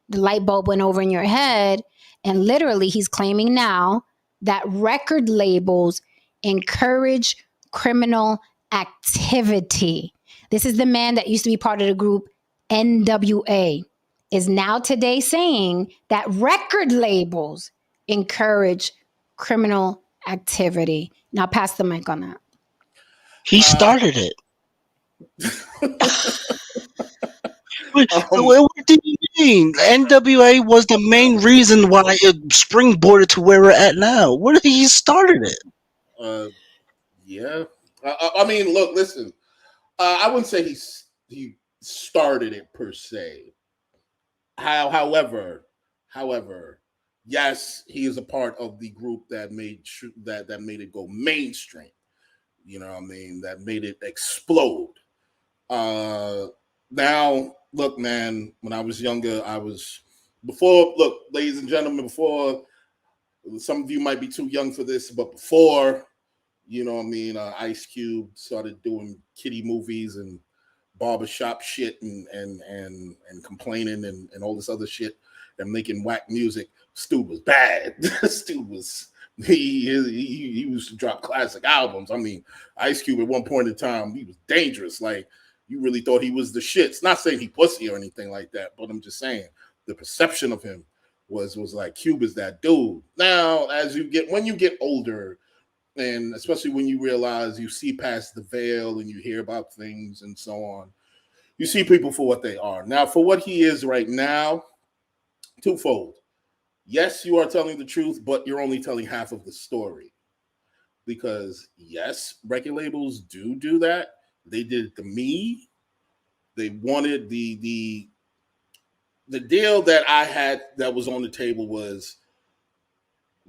The light bulb went over in your head. And literally, he's claiming now that record labels encourage criminal activity. This is the man that used to be part of the group NWA, is now today saying that record labels encourage criminal activity. Now pass the mic on that. He started it. What do you mean? NWA was the main reason why it springboarded to where we're at now. What he started it? Yeah. I mean, look, listen. I wouldn't say he started it per se. However, yes, he is a part of the group that made it go mainstream. You know what I mean? That made it explode. Now, look, man, when I was younger, ladies and gentlemen, before, some of you might be too young for this, but before, you know what I mean, Ice Cube started doing kiddie movies and barbershop shit and complaining and all this other shit and making whack music. Stu was bad. Stu was he used to drop classic albums. I mean, Ice Cube at one point in time, he was dangerous. Like, you really thought he was the shits. Not saying he pussy or anything like that, but I'm just saying the perception of him was like Cube is that dude. Now, when you get older, and especially when you realize you see past the veil and you hear about things and so on, you see people for what they are. Now, for what he is right now, twofold. Yes, you are telling the truth, but you're only telling half of the story. Because yes, record labels do that. They did it to me. They wanted the deal that I had that was on the table was,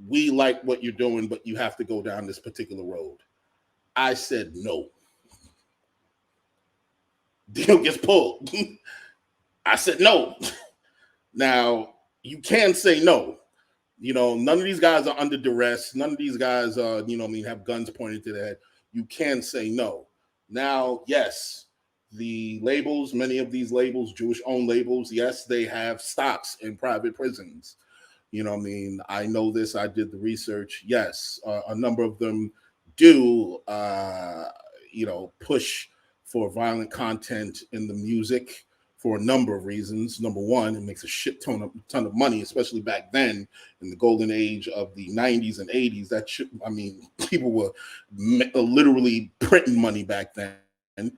we like what you're doing, but you have to go down this particular road. I said no. Deal gets pulled. I said no. Now, you can say no. None of these guys are under duress. None of these guys are, have guns pointed to their head. You can say no. Now, yes, the labels, many of these labels, Jewish-owned labels, yes, they have stocks in private prisons. I know this. I did the research. Yes, a number of them do, push for violent content in the music for a number of reasons. Number one, it makes a shit ton of money, especially back then in the golden age of the 90s and 80s. People were literally printing money back then. And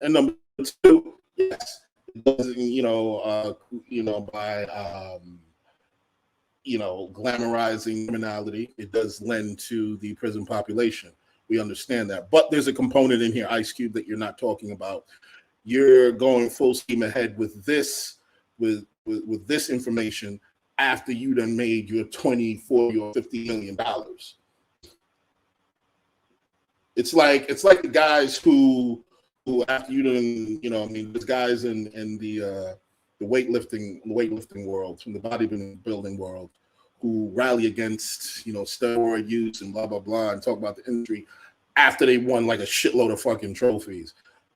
number two, yes, by glamorizing criminality, it does lend to the prison population. We understand that, but there's a component in here, Ice Cube, that you're not talking about. You're going full steam ahead with this, with this information after you done made your 20, 40, or $50 million. It's like the guys who after you done, there's guys in the weightlifting world, from the bodybuilding world, who rally against steroid use and blah blah blah, and talk about the industry after they won like a shitload of fucking trophies,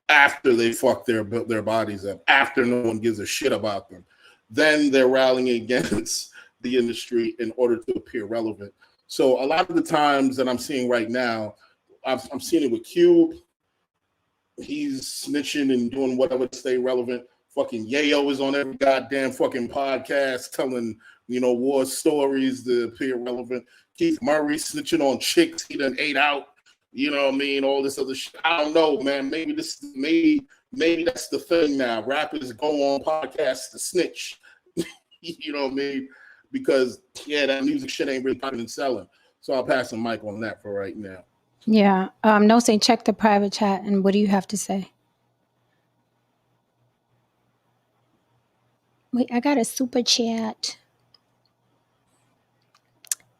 after they fuck their bodies up, after no one gives a shit about them. Then they're rallying against the industry in order to appear relevant. So a lot of the times that I'm seeing right now, I'm seeing it with Cube. He's snitching and doing whatever to stay relevant. Fucking Yayo is on every goddamn fucking podcast telling, war stories to appear relevant. Keith Murray snitching on chicks he done ate out. All this other shit. I don't know, man. Maybe that's the thing now. Rappers go on podcasts to snitch. Because that music shit ain't really popping and selling. So I'll pass the mic on that for right now. Yeah. No, say check the private chat, and what do you have to say? Wait, I got a super chat.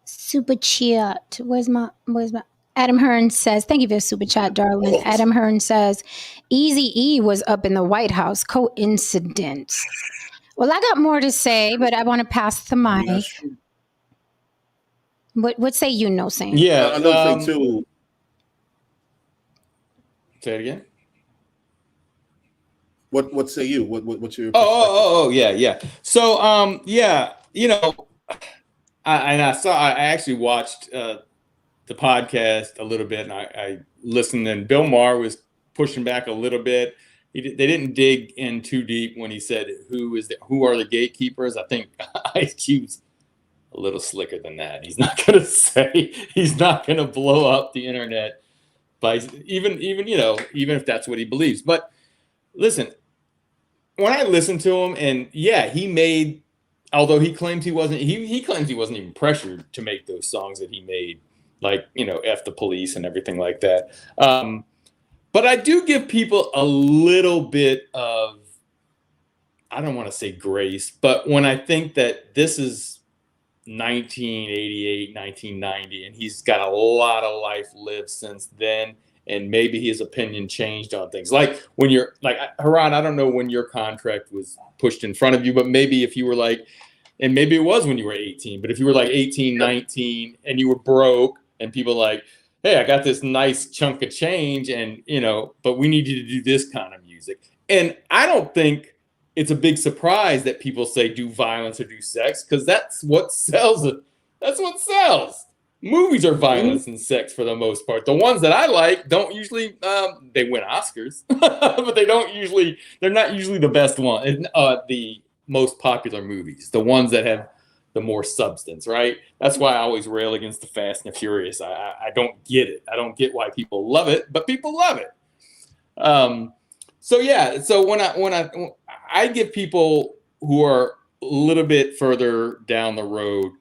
Super chat. Where's my Adam Hearn says, thank you for the super chat, darling. Adam Hearn says, Eazy-E was up in the White House. Coincidence. Well, I got more to say, but I want to pass the mic. What say you, No Saint? Yeah, another thing too. Say it again. What say you? What's your perspective? Oh, yeah. So, I actually watched the podcast a little bit, and I listened, and Bill Maher was pushing back a little bit. They didn't dig in too deep when he said who are the gatekeepers. I think Ice Cube's a little slicker than that. He's not going to blow up the internet by even if that's what he believes. But listen, when I listened to him, and he made, although he claims he wasn't even pressured to make those songs that he made, like, F the Police and everything like that. But I do give people a little bit of, I don't want to say grace, but when I think that this is 1988, 1990, and he's got a lot of life lived since then, and maybe his opinion changed on things. Like when you're like, Haran, I don't know when your contract was pushed in front of you, but maybe if you were like, and maybe it was when you were 18, but if you were like 18, 19, and you were broke, and people like, hey, I got this nice chunk of change, and, but we need you to do this kind of music. And I don't think it's a big surprise that people say do violence or do sex, because that's what sells it. That's what sells. movies are violence and sex for the most part. The ones that I like don't usually they win Oscars, but they're not usually the best one. The most popular movies, the ones that have the more substance, right? That's why I always rail against the Fast and the Furious. I don't get it. I don't get why people love it, but people love it. So yeah, so when I give people who are a little bit further down the road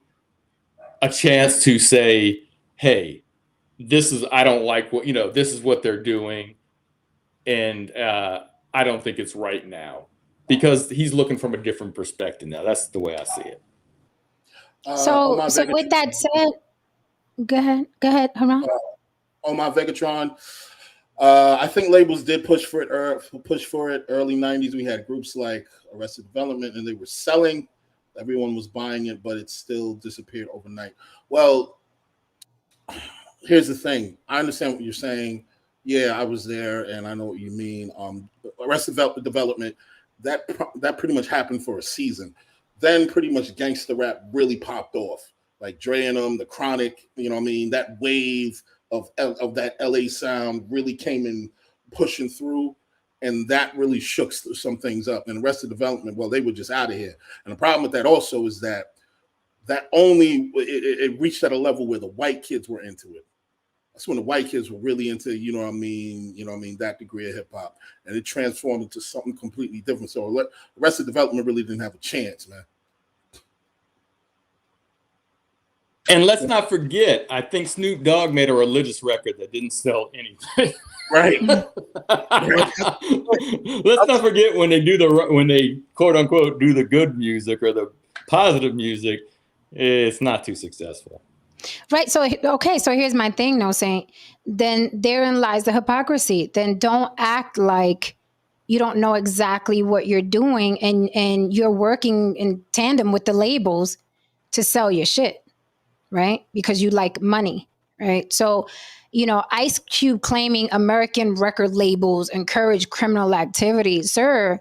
a chance to say, hey, I don't like what, this is what they're doing. And I don't think it's right now, because he's looking from a different perspective now. That's the way I see it. So with that said, go ahead, Haran. On my Vegatron, I think labels did push for it early 90s. We had groups like Arrested Development, and they were selling. Everyone was buying it, but it still disappeared overnight. Well, here's the thing. I understand what you're saying. Yeah, I was there, and I know what you mean. Arrested Development, that pretty much happened for a season. Then pretty much gangster rap really popped off. Like Dre and them, The Chronic, that wave of that LA sound really came in pushing through. And that really shook some things up. And Arrested Development, well, they were just out of here. And the problem with that also is that only it reached at a level where the white kids were into it. That's when the white kids were really into, that degree of hip hop. And it transformed into something completely different. So Arrested Development really didn't have a chance, man. And let's not forget, I think Snoop Dogg made a religious record that didn't sell anything. Right. Let's not forget when they quote unquote do the good music or the positive music, it's not too successful. Right. So here's my thing, No Saint. Then therein lies the hypocrisy. Then don't act like you don't know exactly what you're doing, and you're working in tandem with the labels to sell your shit, right? Because you like money, right? So, Ice Cube claiming American record labels encourage criminal activity. Sir,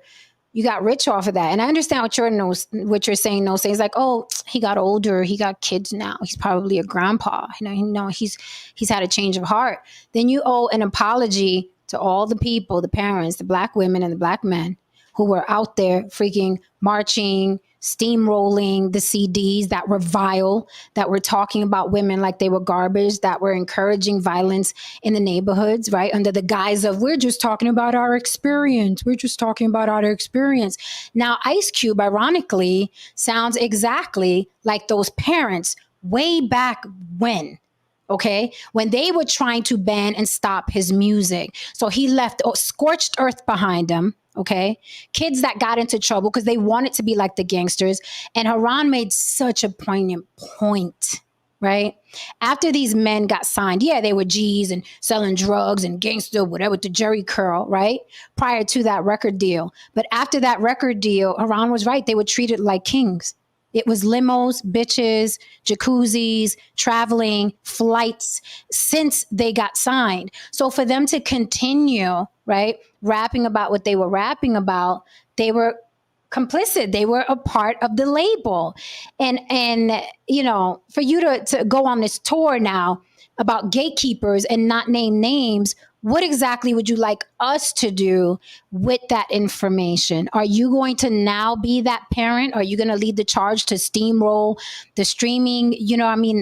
you got rich off of that. And I understand what you're saying, No Saint. It's like, oh, he got older. He got kids now. He's probably a grandpa. He's had a change of heart. Then you owe an apology to all the people, the parents, the black women and the black men who were out there freaking marching, steamrolling the CDs that were vile, that were talking about women like they were garbage, that were encouraging violence in the neighborhoods, right? Under the guise of, we're just talking about our experience. We're just talking about our experience. Now, Ice Cube, ironically, sounds exactly like those parents way back when. Okay, when they were trying to ban and stop his music. So he left scorched earth behind him. Okay, kids that got into trouble because they wanted to be like the gangsters. And Haran made such a poignant point, right? After these men got signed, yeah, they were G's and selling drugs and gangster, whatever, with the Jerry curl, right? Prior to that record deal. But after that record deal, Haran was right. They were treated like kings. It was limos, bitches, jacuzzis, traveling, flights since they got signed. So for them to continue, right, rapping about what they were rapping about, they were complicit. They were a part of the label. And for you to go on this tour now about gatekeepers and not name names, what exactly would you like us to do with that information? Are you going to now be that parent? Are you going to lead the charge to steamroll the streaming,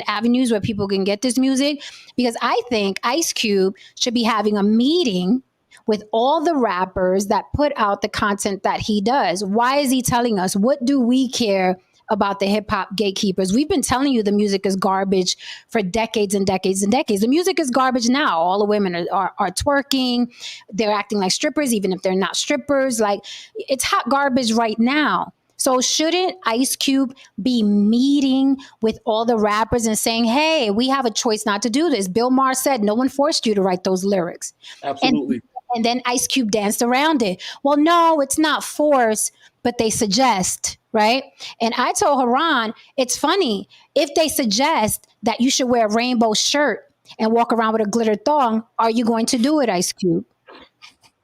avenues where people can get this music? Because I think Ice Cube should be having a meeting with all the rappers that put out the content that he does. Why is he telling us? What do we care about the hip hop gatekeepers? We've been telling you the music is garbage for decades and decades and decades. The music is garbage now. All the women are twerking. They're acting like strippers, even if they're not strippers. Like, it's hot garbage right now. So shouldn't Ice Cube be meeting with all the rappers and saying, hey, we have a choice not to do this? Bill Maher said, no one forced you to write those lyrics. Absolutely. And then Ice Cube danced around it. Well, no, it's not force, but they suggest, right? And I told Haran, it's funny, if they suggest that you should wear a rainbow shirt and walk around with a glitter thong, are you going to do it, Ice Cube?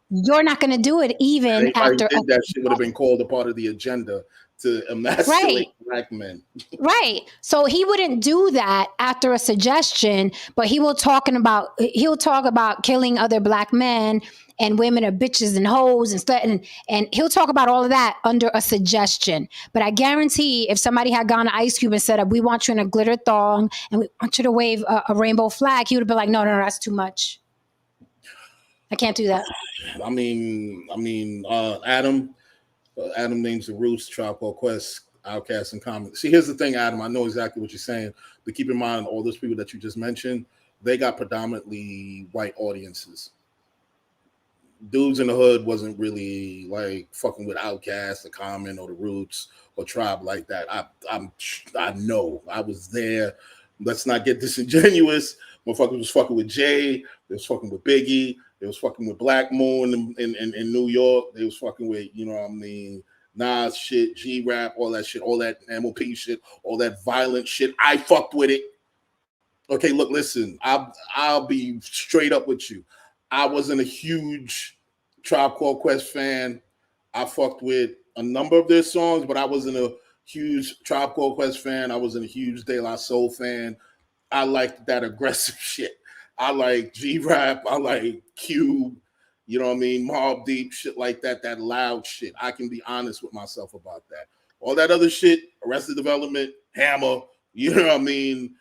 You're not going to do it even if after. I did that shit would have been called a part of the agenda to emasculate black men. Right. So he wouldn't do that after a suggestion, but he'll talk about killing other black men and women are bitches and hoes and stuff, and he'll talk about all of that under a suggestion. But I guarantee if somebody had gone to Ice Cube and said, we want you in a glitter thong and we want you to wave a rainbow flag, he would have been like, no, that's too much. I can't do that. I mean, Adam names the Roots, Tribe Called Quest, Outkast, and Common. See, here's the thing, Adam. I know exactly what you're saying, but keep in mind, all those people that you just mentioned, they got predominantly white audiences. Dudes in the hood wasn't really like fucking with Outkast, the Common, or the Roots, or Tribe like that. I know. I was there. Let's not get disingenuous. Motherfuckers was fucking with Jay. They was fucking with Biggie. They was fucking with Black Moon in New York. They was fucking with, Nas shit, G-Rap, all that shit, all that MOP shit, all that violent shit. I fucked with it. Okay, look, listen, I'll be straight up with you. I wasn't a huge Tribe Called Quest fan. I fucked with a number of their songs, but I wasn't a huge Tribe Called Quest fan. I wasn't a huge De La Soul fan. I liked that aggressive shit. I like G-Rap. I like Cube. You know what I mean? Mobb Deep, shit like that, that loud shit. I can be honest with myself about that. All that other shit, Arrested Development, Hammer, you know what I mean?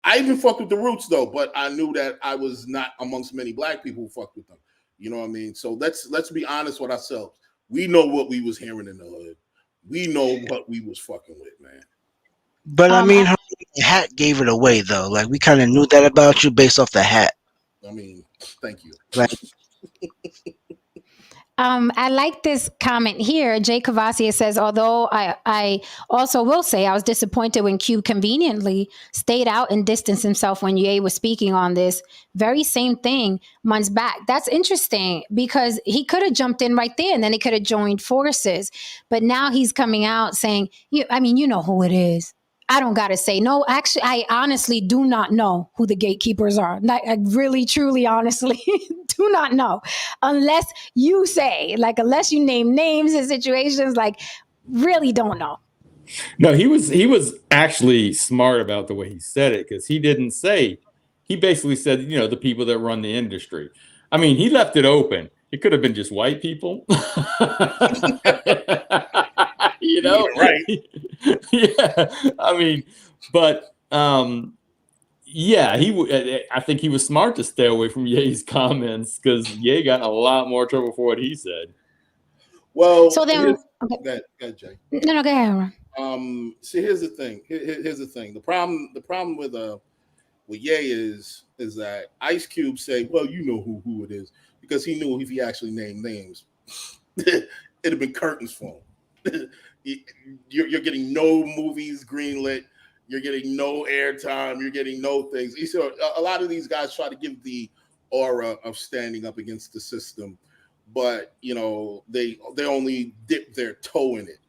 I even fucked with the Roots though, but I knew that I was not amongst many black people who fucked with them. You know what I mean? So let's be honest with ourselves. We know what we was hearing in the hood. We know what we was fucking with, man. But I mean, her hat gave it away though. Like we kind of knew that about you based off the hat. I mean, thank you. Like, I like this comment here. Jay Cavassier says, although I also will say I was disappointed when Cube conveniently stayed out and distanced himself when Ye was speaking on this very same thing months back. That's interesting because he could have jumped in right there and then he could have joined forces. But now he's coming out saying, you know who it is. I don't got to say. No, actually, I honestly do not know who the gatekeepers are. I really, truly, honestly do not know. Unless you say, unless you name names and situations, really don't know. No, he was actually smart about the way he said it because he didn't say, he basically said, the people that run the industry. I mean, he left it open. It could have been just white people. Right. Yeah. I mean, but yeah, I think he was smart to stay away from Ye's comments because Ye got in a lot more trouble for what he said. Well, so then, go ahead, Jay. No, go ahead. See, here's the thing. Here's the thing. The problem with Ye is that Ice Cube said, well, you know who it is, because he knew if he actually named names, it'd have been curtains for him. You're getting no movies greenlit. You're getting no airtime. You're getting no things. So a lot of these guys try to give the aura of standing up against the system, but they only dip their toe in it.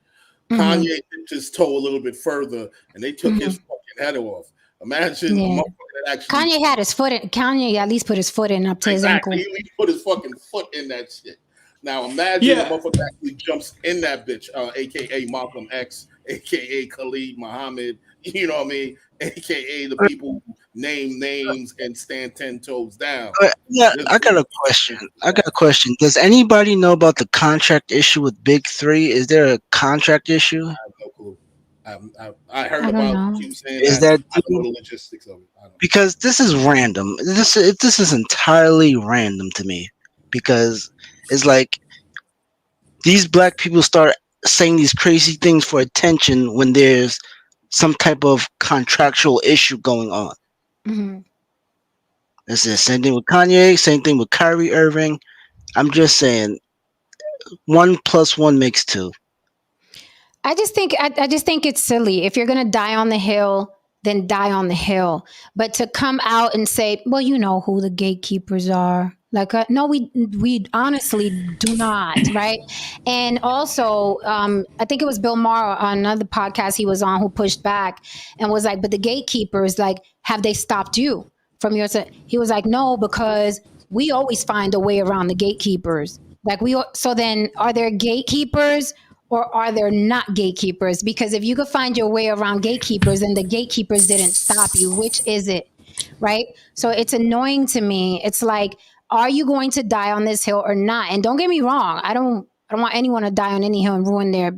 Mm-hmm. Kanye dipped his toe a little bit further, and they took his fucking head off. Imagine a motherfucker that actually Kanye had his foot in. Kanye at least put his foot in up to his ankle. He put his fucking foot in that shit. Now imagine a motherfucker actually jumps in that bitch, aka Malcolm X, aka Khalid Muhammad, you know what I mean, aka the people who name names and stand 10 toes down. I got a question. Does anybody know about the contract issue with Big 3? Is there a contract issue? I have no clue. I heard about you saying is that I don't know the logistics of it. Because this is random. This is entirely random to me because it's like these black people start saying these crazy things for attention when there's some type of contractual issue going on. Mm-hmm. This is the same thing with Kanye, same thing with Kyrie Irving. I'm just saying 1 + 1 makes 2. I just think it's silly. If you're gonna die on the hill, then die on the hill. But to come out and say, well, you know who the gatekeepers are. No, we honestly do not, right? And also, I think it was Bill Maher on another podcast he was on who pushed back and was like, but the gatekeepers, have they stopped you from your? He was like, no, because we always find a way around the gatekeepers. So then, are there gatekeepers or are there not gatekeepers? Because if you could find your way around gatekeepers and the gatekeepers didn't stop you, which is it? Right? So it's annoying to me. It's like, are you going to die on this hill or not? And don't get me wrong, I don't want anyone to die on any hill and ruin their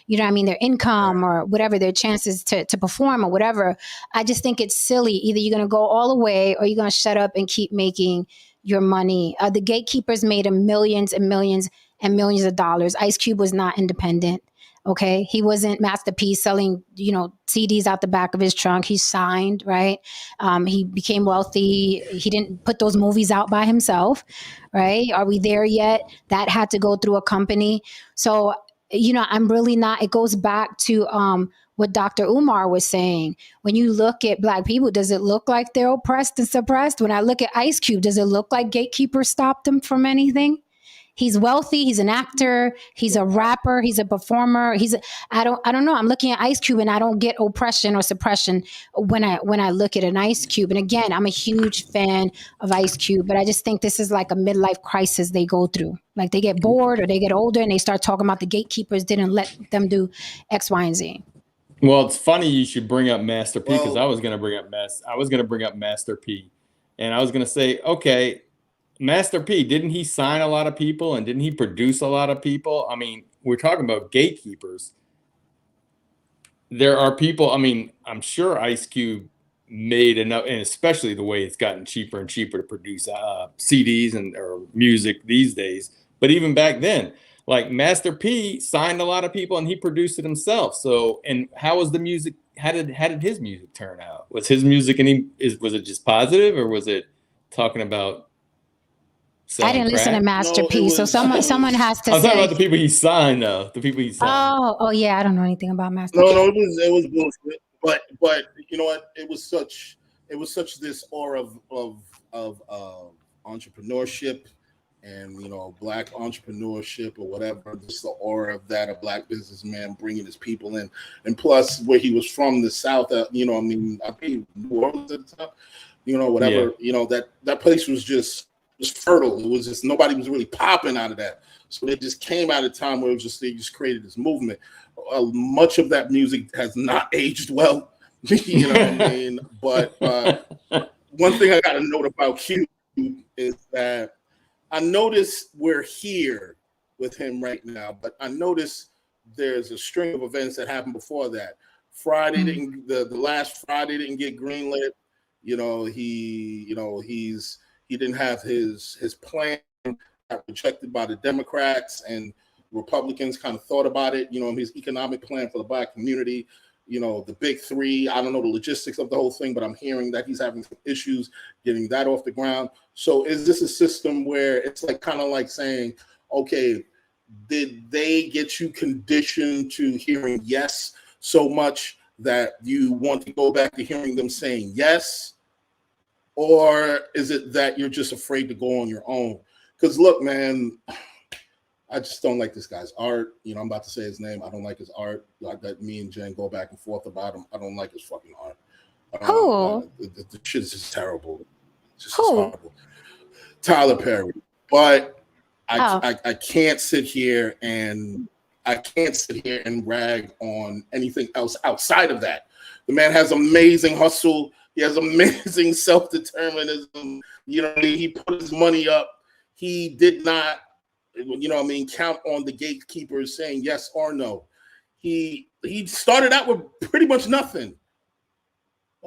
you know what I mean, their income or whatever, their chances to perform or whatever. I just think it's silly. Either you're going to go all the way or you're going to shut up and keep making your money. The gatekeepers made millions and millions and millions of dollars. Ice Cube was not independent. Okay. He wasn't Master P selling, CDs out the back of his trunk. He signed, right? He became wealthy. He didn't put those movies out by himself, right? Are we there yet? That had to go through a company. So, I'm really not, it goes back to what Dr. Umar was saying. When you look at Black people, does it look like they're oppressed and suppressed? When I look at Ice Cube, does it look like gatekeepers stopped him from anything? He's wealthy. He's an actor. He's a rapper. He's a performer. I don't know. I'm looking at Ice Cube and I don't get oppression or suppression when I look at an Ice Cube. And again, I'm a huge fan of Ice Cube, but I just think this is like a midlife crisis they go through. Like they get bored or they get older and they start talking about the gatekeepers didn't let them do X, Y, and Z. Well, it's funny you should bring up Master P because I was going to bring up Master P, and I was going to say, okay, Master P, didn't he sign a lot of people and didn't he produce a lot of people? I mean, we're talking about gatekeepers. There are people, I mean, I'm sure Ice Cube made enough, and especially the way it's gotten cheaper and cheaper to produce CDs or music these days. But even back then, like Master P signed a lot of people and he produced it himself. So, and how was the music? How did his music turn out? Was his music was it just positive or was it talking about? I didn't listen to Master P, so someone has to say. I'm talking about the people he signed, though. The people he signed. Oh yeah, I don't know anything about Master P. No, it was bullshit. But you know what? It was such this aura of entrepreneurship and Black entrepreneurship or whatever. Just the aura of that, a Black businessman bringing his people in, and plus where he was from, the South. I think New Orleans at the time. Whatever. Yeah. That place was just fertile. It was just nobody was really popping out of that. So they just came out of a time where they just created this movement. Much of that music has not aged well. You know what I mean? But one thing I got to note about Q is that I notice we're here with him right now, but I notice there's a string of events that happened before that. Friday the last Friday didn't get greenlit. He didn't have his plan rejected by the Democrats, and Republicans kind of thought about it. His economic plan for the Black community. The big three. I don't know the logistics of the whole thing, but I'm hearing that he's having some issues getting that off the ground. So is this a system where it's like kind of like saying, okay, did they get you conditioned to hearing yes so much that you want to go back to hearing them saying yes? Or is it that you're just afraid to go on your own? Because look, man, I just don't like this guy's art. I'm about to say his name. I don't like his art. Like that, me and Jen go back and forth about him. I don't like his fucking art. The shit is just terrible. It's just horrible. Tyler Perry. But I can't sit here and rag on anything else outside of that. The man has amazing hustle. He has amazing self-determinism. He put his money up. He did not, count on the gatekeepers saying yes or no. He started out with pretty much nothing.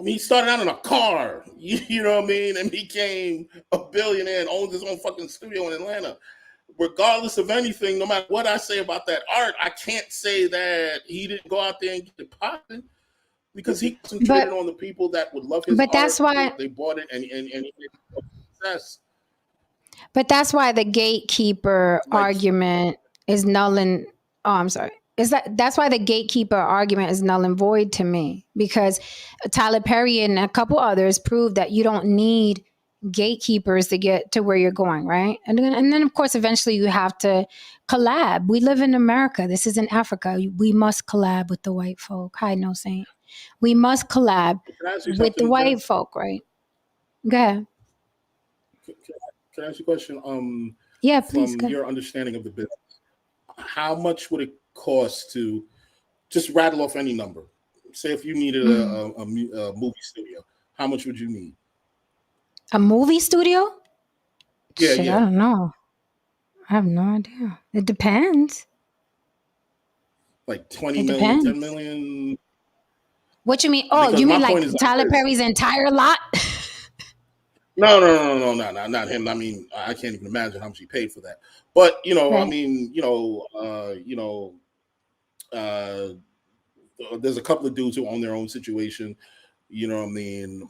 He started out in a car, and became a billionaire and owns his own fucking studio in Atlanta. Regardless of anything, no matter what I say about that art, I can't say that he didn't go out there and get it popping. Because he concentrated on the people that would love his art. But that's why they bought it and he made success. But that's why the gatekeeper argument is null and that's why the gatekeeper argument is null and void to me. Because Tyler Perry and a couple others proved that you don't need gatekeepers to get to where you're going, right? And then of course eventually you have to collab. We live in America. This isn't Africa. We must collab with the white folk. Hi, No Saint. We must collab with the white folk, right? Go ahead. Can I ask you a question? Yeah, please. From your understanding of the business, how much would it cost to just rattle off any number? Say if you needed a movie studio, how much would you need? A movie studio? Yeah, Shit, yeah. I don't know. I have no idea. It depends. Like 20 It million, 10 depends. million? What you mean? Oh, Because you my mean like point is like Tyler this. Perry's entire lot? No, not him. I mean, I can't even imagine how much he paid for that. But I Right. mean, there's a couple of dudes who own their own situation. You know what I mean?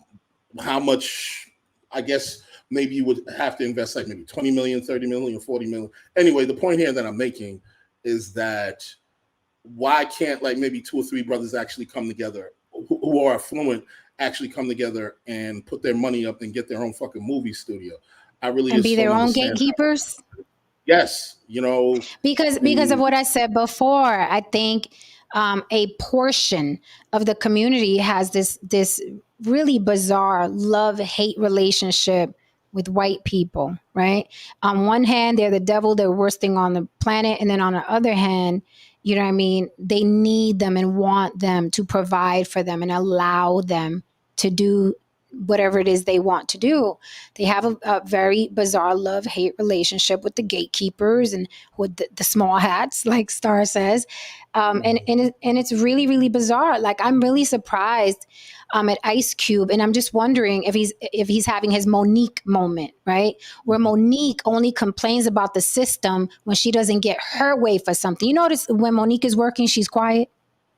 How much? I guess maybe you would have to invest like maybe 20 million, 30 million, 40 million. Anyway, the point here that I'm making is that why can't like maybe 2 or 3 brothers actually come together who are affluent, actually come together and put their money up and get their own fucking movie studio? I really And just be their don't own understand. gatekeepers? Yes, Because of what I said before, I think a portion of the community has this really bizarre love-hate relationship with white people, right? On one hand, they're the devil, they're the worst thing on the planet, and then on the other hand, you know what I mean, they need them and want them to provide for them and allow them to do whatever it is they want to do. They have a very bizarre love-hate relationship with the gatekeepers and with the small hats, like Star says, and it's really, really bizarre. Like, I'm really surprised at Ice Cube, and I'm just wondering if he's having his Monique moment, right? Where Monique only complains about the system when she doesn't get her way for something. You notice when Monique is working, she's quiet.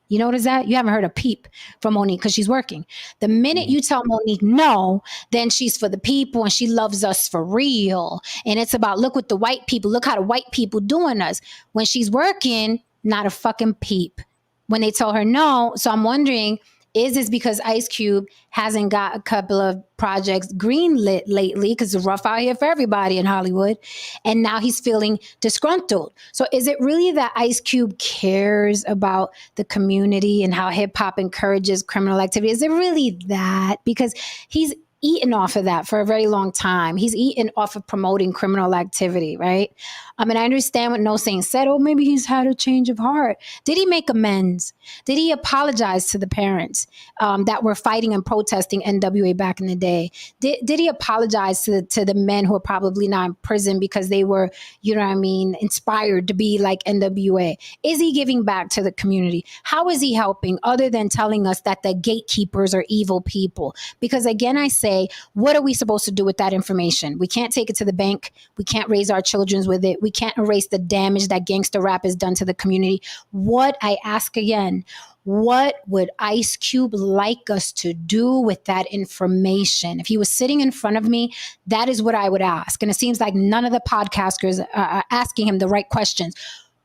You notice that? You haven't heard a peep from Monique because she's working. The minute you tell Monique no, then she's for the people and she loves us for real. And it's about, look what the white people, look how the white people doing us. When she's working, not a fucking peep. When they tell her no. So I'm wondering, is this because Ice Cube hasn't got a couple of projects greenlit lately because it's rough out here for everybody in Hollywood, and now he's feeling disgruntled? So is it really that Ice Cube cares about the community and how hip hop encourages criminal activity? Is it really that? Because he's eaten off of that for a very long time. He's eaten off of promoting criminal activity, right? I mean, I understand what No Saint said. Oh, maybe he's had a change of heart. Did he make amends? Did he apologize to the parents that were fighting and protesting NWA back in the day? Did he apologize to the men who are probably not in prison because they were, you know what I mean, inspired to be like NWA? Is he giving back to the community? How is he helping other than telling us that the gatekeepers are evil people? Because again, I say, what are we supposed to do with that information? We can't take it to the bank. We can't raise our children with it. We can't erase the damage that gangster rap has done to the community. What, I ask again, what would Ice Cube like us to do with that information? If he was sitting in front of me, that is what I would ask. And it seems like none of the podcasters are asking him the right questions.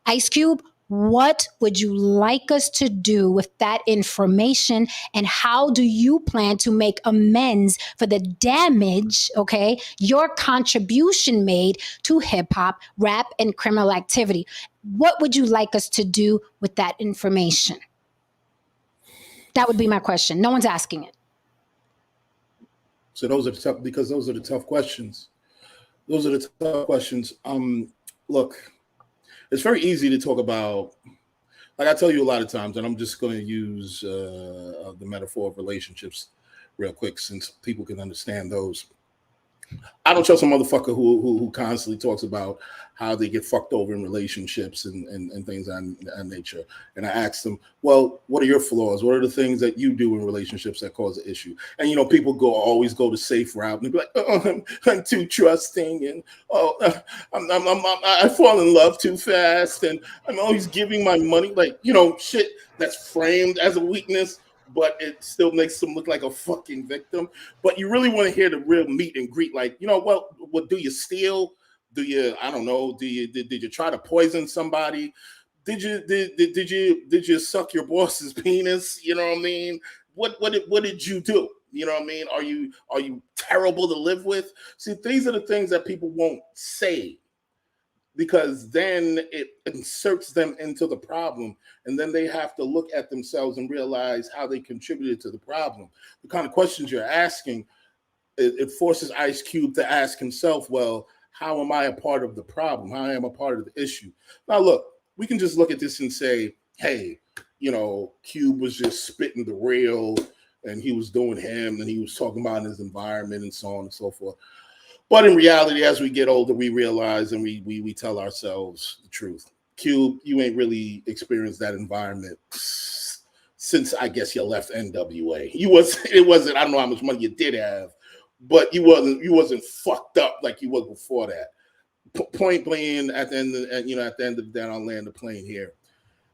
Ice Cube, what would you like us to do with that information? And how do you plan to make amends for the damage, okay, your contribution made to hip hop, rap, and criminal activity? What would you like us to do with that information? That would be my question. No one's asking it. So those are the tough questions. Those are the tough questions. Look, it's very easy to talk about, like I tell you a lot of times, and I'm just going to use the metaphor of relationships real quick since people can understand those. I don't trust a motherfucker who constantly talks about how they get fucked over in relationships and things of that nature. And I asked them, well, what are your flaws? What are the things that you do in relationships that cause an issue? And, people always go the safe route and be like, oh, I'm too trusting. And, I fall in love too fast. And I'm always giving my money, like, shit that's framed as a weakness, but it still makes them look like a fucking victim. But you really want to hear the real meet and greet. Like, what do you steal? Do you, I don't know, did you try to poison somebody? Did you suck your boss's penis? You know what I mean? What did you do? You know what I mean? Are you terrible to live with? See, these are the things that people won't say, because then it inserts them into the problem, and then they have to look at themselves and realize how they contributed to the problem. The kind of questions you're asking, it forces Ice Cube to ask himself, well, how am I a part of the problem? How am I a part of the issue? Now, look, we can just look at this and say, hey, Cube was just spitting the real, and he was doing him, and he was talking about his environment and so on and so forth. But in reality, as we get older, we realize and we tell ourselves the truth. Cube, you ain't really experienced that environment since I guess you left NWA. It wasn't. I don't know how much money you did have, but you wasn't fucked up like you was before that. Point blank, at the end of the day, I'll land the plane here.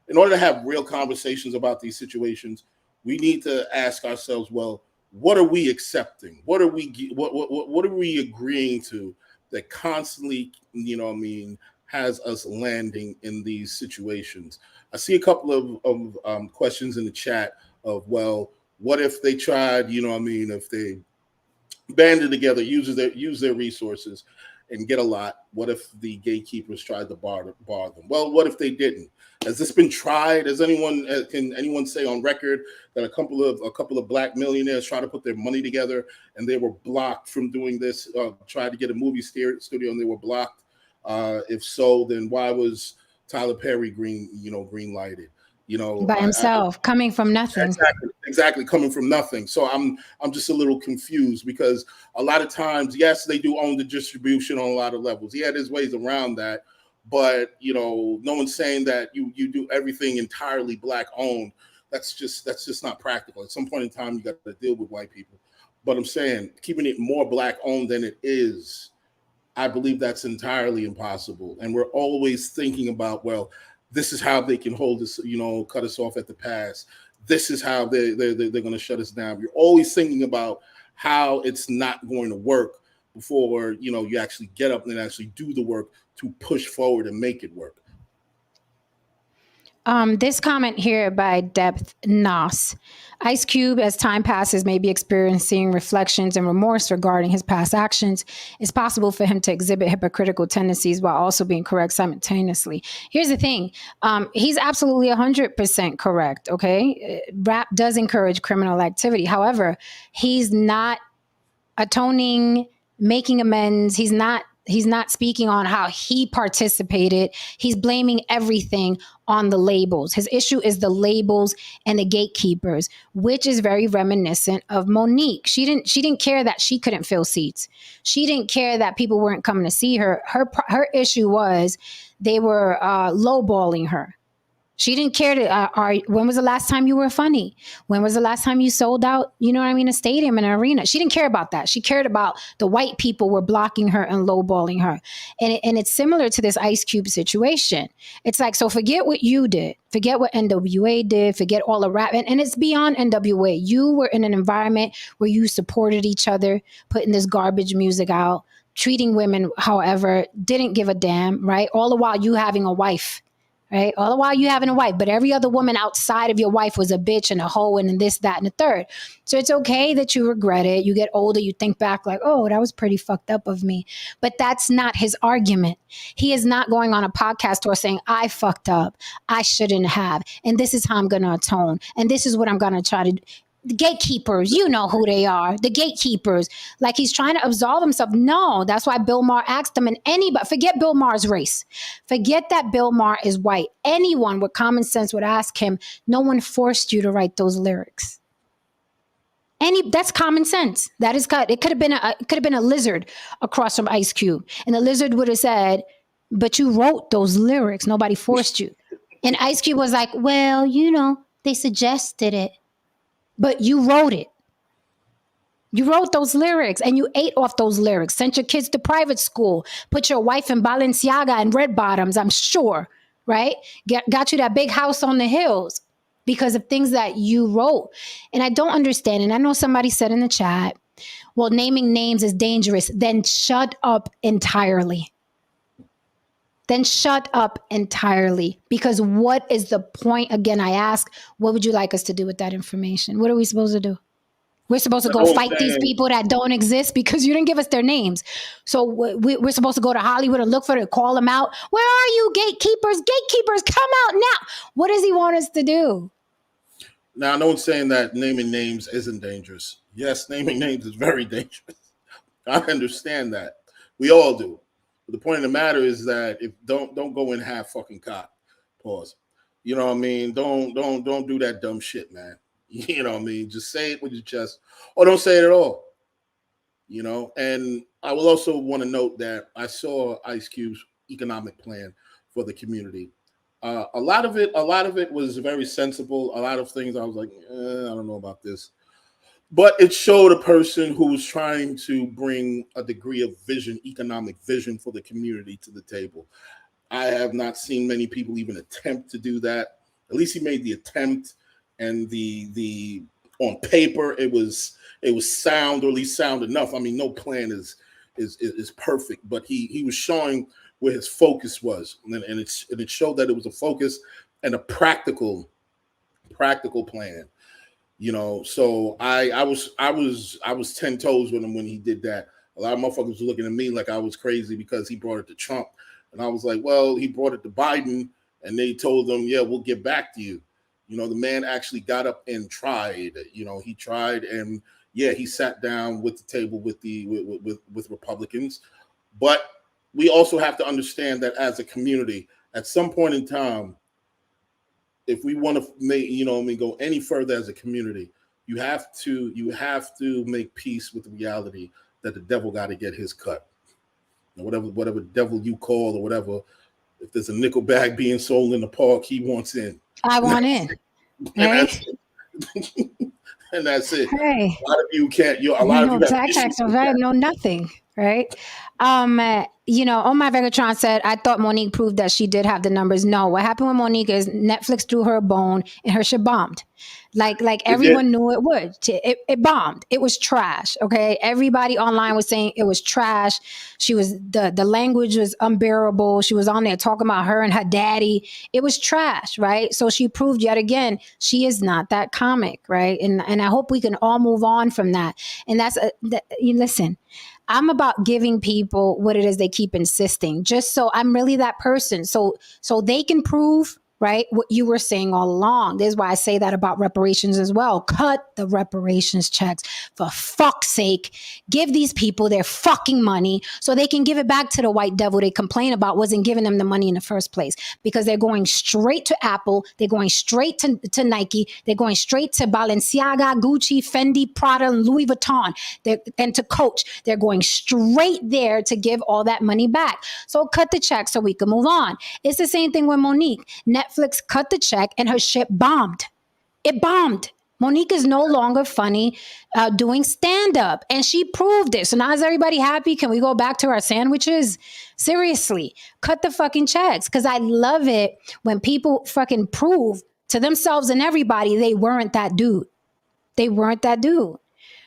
In order to have real conversations about these situations, we need to ask ourselves, well, what are we accepting? What are we agreeing to that constantly, has us landing in these situations? I see a couple of questions in the chat of, well, what if they tried, if they banded together, use their resources and get a lot? What if the gatekeepers tried to bar them? Well, what if they didn't? Has this been tried? Can anyone say on record that a couple of black millionaires tried to put their money together and they were blocked from doing this? Tried to get a movie studio and they were blocked. If so, then why was Tyler Perry green lighted? By himself, coming from nothing. Exactly, coming from nothing. So I'm just a little confused because a lot of times, yes, they do own the distribution on a lot of levels. Yeah, there's ways around that, but no one's saying that you do everything entirely black owned. That's just not practical. At some point in time, you got to deal with white people. But I'm saying keeping it more black owned than it is, I believe that's entirely impossible. And we're always thinking about, well, this is how they can hold us, cut us off at the pass. This is how they're going to shut us down. You're always thinking about how it's not going to work before, you actually get up and actually do the work to push forward and make it work. This comment here by Depth Nos. Ice Cube, as time passes, may be experiencing reflections and remorse regarding his past actions. It's possible for him to exhibit hypocritical tendencies while also being correct simultaneously. Here's the thing. He's absolutely 100% correct, okay? Rap does encourage criminal activity. However, he's not atoning, making amends. He's not speaking on how he participated. He's blaming everything on the labels. His issue is the labels and the gatekeepers, which is very reminiscent of Monique. She didn't care that she couldn't fill seats. She didn't care that people weren't coming to see her. Her issue was they were lowballing her. She didn't care when was the last time you were funny? When was the last time you sold out, a stadium and an arena? She didn't care about that. She cared about the white people were blocking her and lowballing her. And it's similar to this Ice Cube situation. It's like, so forget what you did. Forget what NWA did. Forget all the rap. And it's beyond NWA. You were in an environment where you supported each other, putting this garbage music out, treating women, however, didn't give a damn, right? All the while you having a wife. Right? All the while you having a wife, but every other woman outside of your wife was a bitch and a hoe and this, that, and the third. So it's okay that you regret it. You get older, you think back like, oh, that was pretty fucked up of me. But that's not his argument. He is not going on a podcast tour saying, I fucked up. I shouldn't have. And this is how I'm going to atone. And this is what I'm going to try to do. The gatekeepers, you know who they are. The gatekeepers. Like he's trying to absolve himself. No, that's why Bill Maher asked him. And anybody, forget Bill Maher's race. Forget that Bill Maher is white. Anyone with common sense would ask him, no one forced you to write those lyrics. That's common sense. That is cut. It could have been a lizard across from Ice Cube. And the lizard would have said, but you wrote those lyrics. Nobody forced you. And Ice Cube was like, well, they suggested it. But you wrote it. You wrote those lyrics and you ate off those lyrics, sent your kids to private school, put your wife in Balenciaga and red bottoms, I'm sure, right? Got you that big house on the hills because of things that you wrote. And I don't understand. And I know somebody said in the chat, well, naming names is dangerous. Then shut up entirely. Because what is the point? Again, I ask, what would you like us to do with that information? What are we supposed to do? We're supposed to go fight these people that don't exist because you didn't give us their names. So we're supposed to go to Hollywood and look for them, call them out. Where are you, gatekeepers? Gatekeepers, come out now. What does he want us to do? Now, no one's saying that naming names isn't dangerous. Yes, naming names is very dangerous. I understand that. We all do. But the point of the matter is that if don't go in half fucking cocked. Pause. You know what I mean? Don't do that dumb shit, man. You know what I mean? Just say it with your chest, or don't say it at all. You know, and I will also want to note that I saw Ice Cube's economic plan for the community. A lot of it was very sensible. A lot of things I was like, I don't know about this, but it showed a person who was trying to bring a degree of vision, economic vision for the community to the table. I have not seen many people even attempt to do that. At least he made the attempt, and the on paper it was sound, or at least sound enough. I mean, no plan is perfect, but he was showing where his focus was, and it showed that it was a focus and a practical plan. You know, so I was 10 toes with him when he did that. A lot of motherfuckers were looking at me like I was crazy because he brought it to Trump, and I was like, well, he brought it to Biden, and they told him, yeah, we'll get back to you. You know, the man actually got up and tried. You know, he tried, and yeah, he sat down with the table with with Republicans. But we also have to understand that as a community, at some point in time, if we want to make, you know, go any further as a community, you have to make peace with the reality that the devil got to get his cut. And whatever devil you call or whatever, if there's a nickel bag being sold in the park, he wants in. I want in. And Hey, and that's it. hey. A lot of you can't. A lot of you have Black issues tax, so with I that. know nothing, right? You know, Omar Vegatron said, I thought Monique proved that she did have the numbers. No, what happened with Monique is Netflix threw her a bone and her shit bombed. Like It did. everyone knew it would. It bombed. It was trash. Okay. Everybody online was saying it was trash. She was the language was unbearable. She was on there talking about her and her daddy. It was trash, right? So she proved yet again she is not that comic, right? And I hope we can all move on from that. And you listen. I'm about giving people what it is they keep insisting, just so I'm really that person. So they can prove, right, what you were saying all along. This is why I say that about reparations as well. Cut the reparations checks. For fuck's sake, give these people their fucking money so they can give it back to the white devil they complain about wasn't giving them the money in the first place, because they're going straight to Apple. They're going straight to Nike. They're going straight to Balenciaga, Gucci, Fendi, Prada, and Louis Vuitton. And to Coach. They're going straight there to give all that money back. So cut the check so we can move on. It's the same thing with Monique. Netflix cut the check and her shit bombed. It bombed. Monique is no longer funny doing stand-up, and she proved it. So now is everybody happy? Can we go back to our sandwiches? Seriously, cut the fucking checks, because I love it when people fucking prove to themselves and everybody they weren't that dude. They weren't that dude.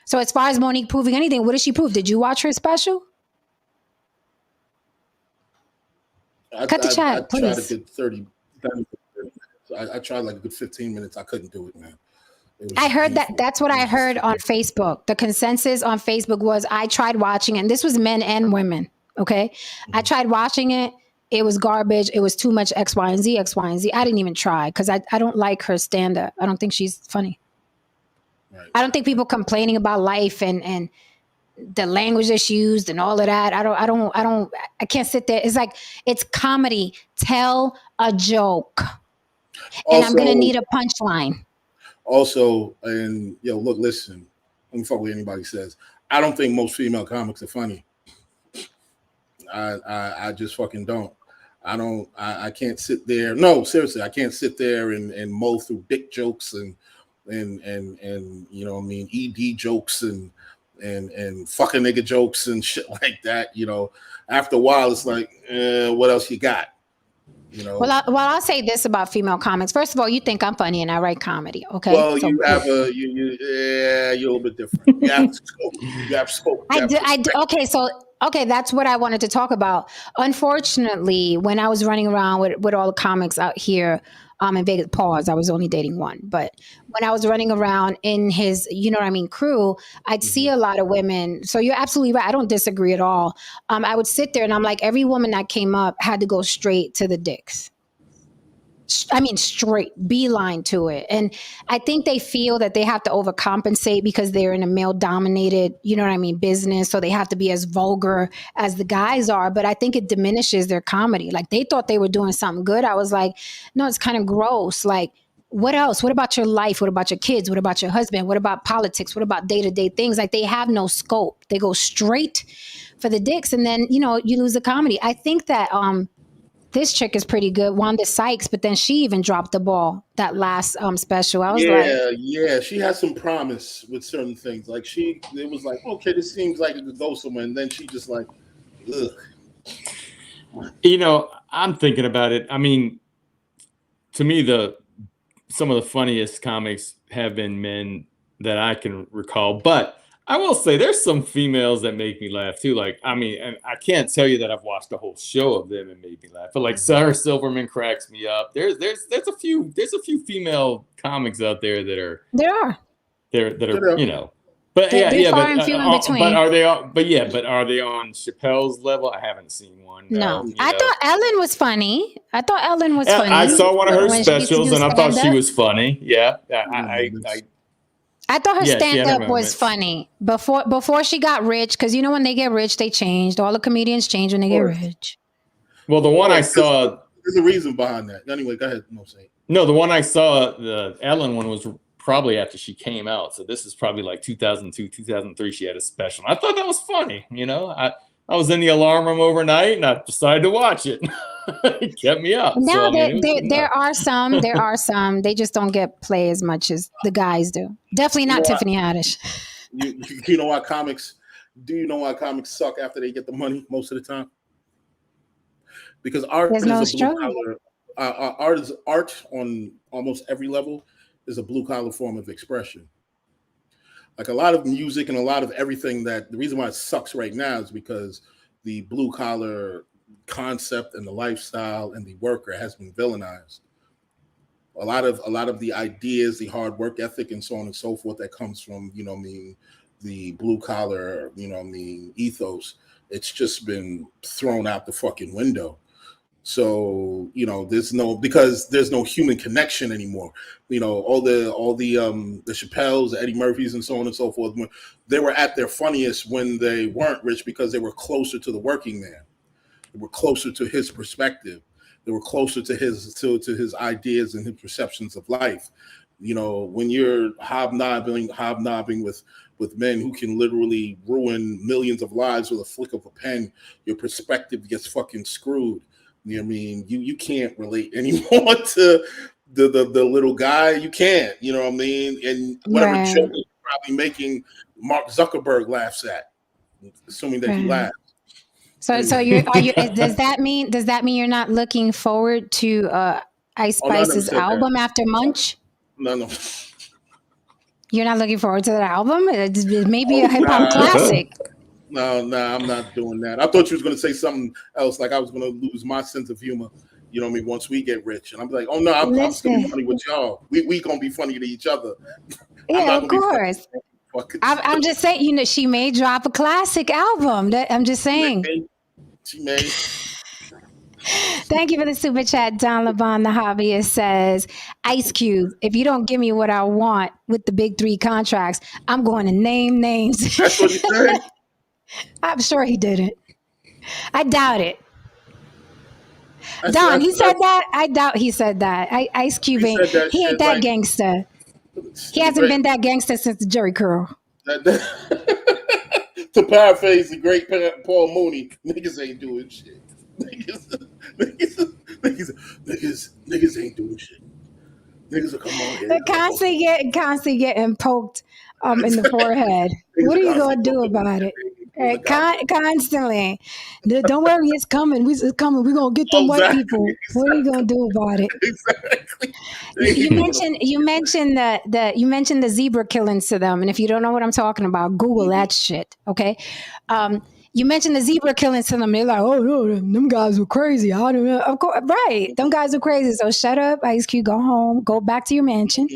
So as far as Monique proving anything, what did she prove? Did you watch her special? Cut the check, I tried a please. good 30 minutes. I tried like a good 15 minutes. I couldn't do it, man. It was I heard that. painful. That's what It I was just heard on Facebook. The consensus on Facebook was I tried watching it. And this was men and women. Okay. I tried watching it. It was garbage. It was too much X, Y, and Z, X, Y, and Z. I didn't even try because I don't like her stand up. I don't think she's funny. right. I don't think people complaining about life and the language that's used and all of that. I can't sit there. It's like, it's comedy. Tell a joke. And I'm going to need a punchline. Also, and look, listen, I don't fuck what anybody says. I don't think most female comics are funny. I just fucking don't. I can't sit there. No, seriously, I can't sit there and mull through dick jokes and you know what I mean, ED jokes and fucking nigga jokes and shit like that. You know, after a while, it's like, what else you got? You know. Well, I'll say this about female comics. First of all, you think I'm funny and I write comedy, okay? Well, So, you have you're a little bit different. You have scope. You have scope. I do. Okay, that's what I wanted to talk about. Unfortunately, when I was running around with all the comics out here in Vegas, pause, I was only dating one. But when I was running around in his, crew, I'd see a lot of women. So you're absolutely right. I don't disagree at all. I would sit there and I'm like, every woman that came up had to go straight to the dicks. Straight beeline to it. And I think they feel that they have to overcompensate because they're in a male dominated, business. So they have to be as vulgar as the guys are. But I think it diminishes their comedy. Like they thought they were doing something good. I was like, no, it's kind of gross. Like, what else? What about your life? What about your kids? What about your husband? What about politics? What about day-to-day things? Like they have no scope. They go straight for the dicks. And then, you lose the comedy. I think that, this chick is pretty good, Wanda Sykes, but then she even dropped the ball that last special. I was yeah, she has some promise with certain things. Like it was like, okay, this seems like it could go somewhere, and then she just like, ugh. I'm thinking about it. I mean, to me, some of the funniest comics have been men that I can recall, but I will say there's some females that make me laugh too. Like, I mean, and I can't tell you that I've watched a whole show of them and made me laugh, but like Sarah Silverman cracks me up. There's a few female comics out there that are but they're far and but few in between. But are they on? But are they on Chappelle's level? I haven't seen one. No, I thought Ellen was funny. Funny. I saw one of her when specials and I thought she was funny. Yeah, I thought her stand-up was funny before she got rich, because when they get rich, they changed. All the comedians change when they get rich. Well, the one I saw, there's a reason behind that. Anyway, go ahead. No, the one I saw, the Ellen one, was probably after she came out. So this is probably like 2002, 2003. She had a special. I thought that was funny. I was in the alarm room overnight and I decided to watch it. It kept me up. Now there are some. They just don't get play as much as the guys do. Definitely not Tiffany Haddish. You know why comics? Do you know why comics suck after they get the money most of the time? Because art is a blue collar. Art on almost every level is a blue collar form of expression. Like a lot of music and a lot of everything, that the reason why it sucks right now is because the blue collar concept and the lifestyle and the worker has been villainized. A lot of the ideas, the hard work ethic and so on and so forth that comes from, the blue collar, ethos, it's just been thrown out the fucking window. So, there's no human connection anymore. All the Chappelles, the Eddie Murphys and so on and so forth, they were at their funniest when they weren't rich, because they were closer to the working man. They were closer to his perspective. They were closer to his ideas and his perceptions of life. When you're hobnobbing with men who can literally ruin millions of lives with a flick of a pen, your perspective gets fucking screwed. You know what I mean? You can't relate anymore to the little guy. You can't, you know what I mean? And whatever joke you're probably making Mark Zuckerberg laughs at, assuming that he laughs. So does that mean you're not looking forward to Ice Spice's album after Munch? No. You're not looking forward to that album? It may be a hip hop classic. No, I'm not doing that. I thought you was going to say something else, like I was going to lose my sense of humor, once we get rich. And I'm like, oh, no, I'm going to be funny with y'all. We going to be funny to each other. Yeah, of course. I'm just saying, she may drop a classic album. I'm just saying. She may. Thank you for the super chat. Don LeBon, the hobbyist, says, Ice Cube, if you don't give me what I want with the big 3 contracts, I'm going to name names. That's what he said. I'm sure he didn't. I doubt it. Don, he said that? I doubt he said that. Ice Cube ain't that gangster. He hasn't been that gangster since the Jerry curl. To paraphrase the great Paul Mooney, niggas ain't doing shit. Niggas ain't doing shit. Niggas will come on here. They're constantly getting poked in the forehead. What are you gonna do about it? Constantly. Don't worry, it's coming. It's coming. We're gonna get them white people. What are you gonna do about it? Exactly. You mentioned the zebra killings to them, and if you don't know what I'm talking about, Google that shit. Okay. You mentioned the zebra killings to them. They're like, oh no, them guys were crazy. I don't know. Of course, right? Them guys were crazy. So shut up, Ice Cube. Go home. Go back to your mansion.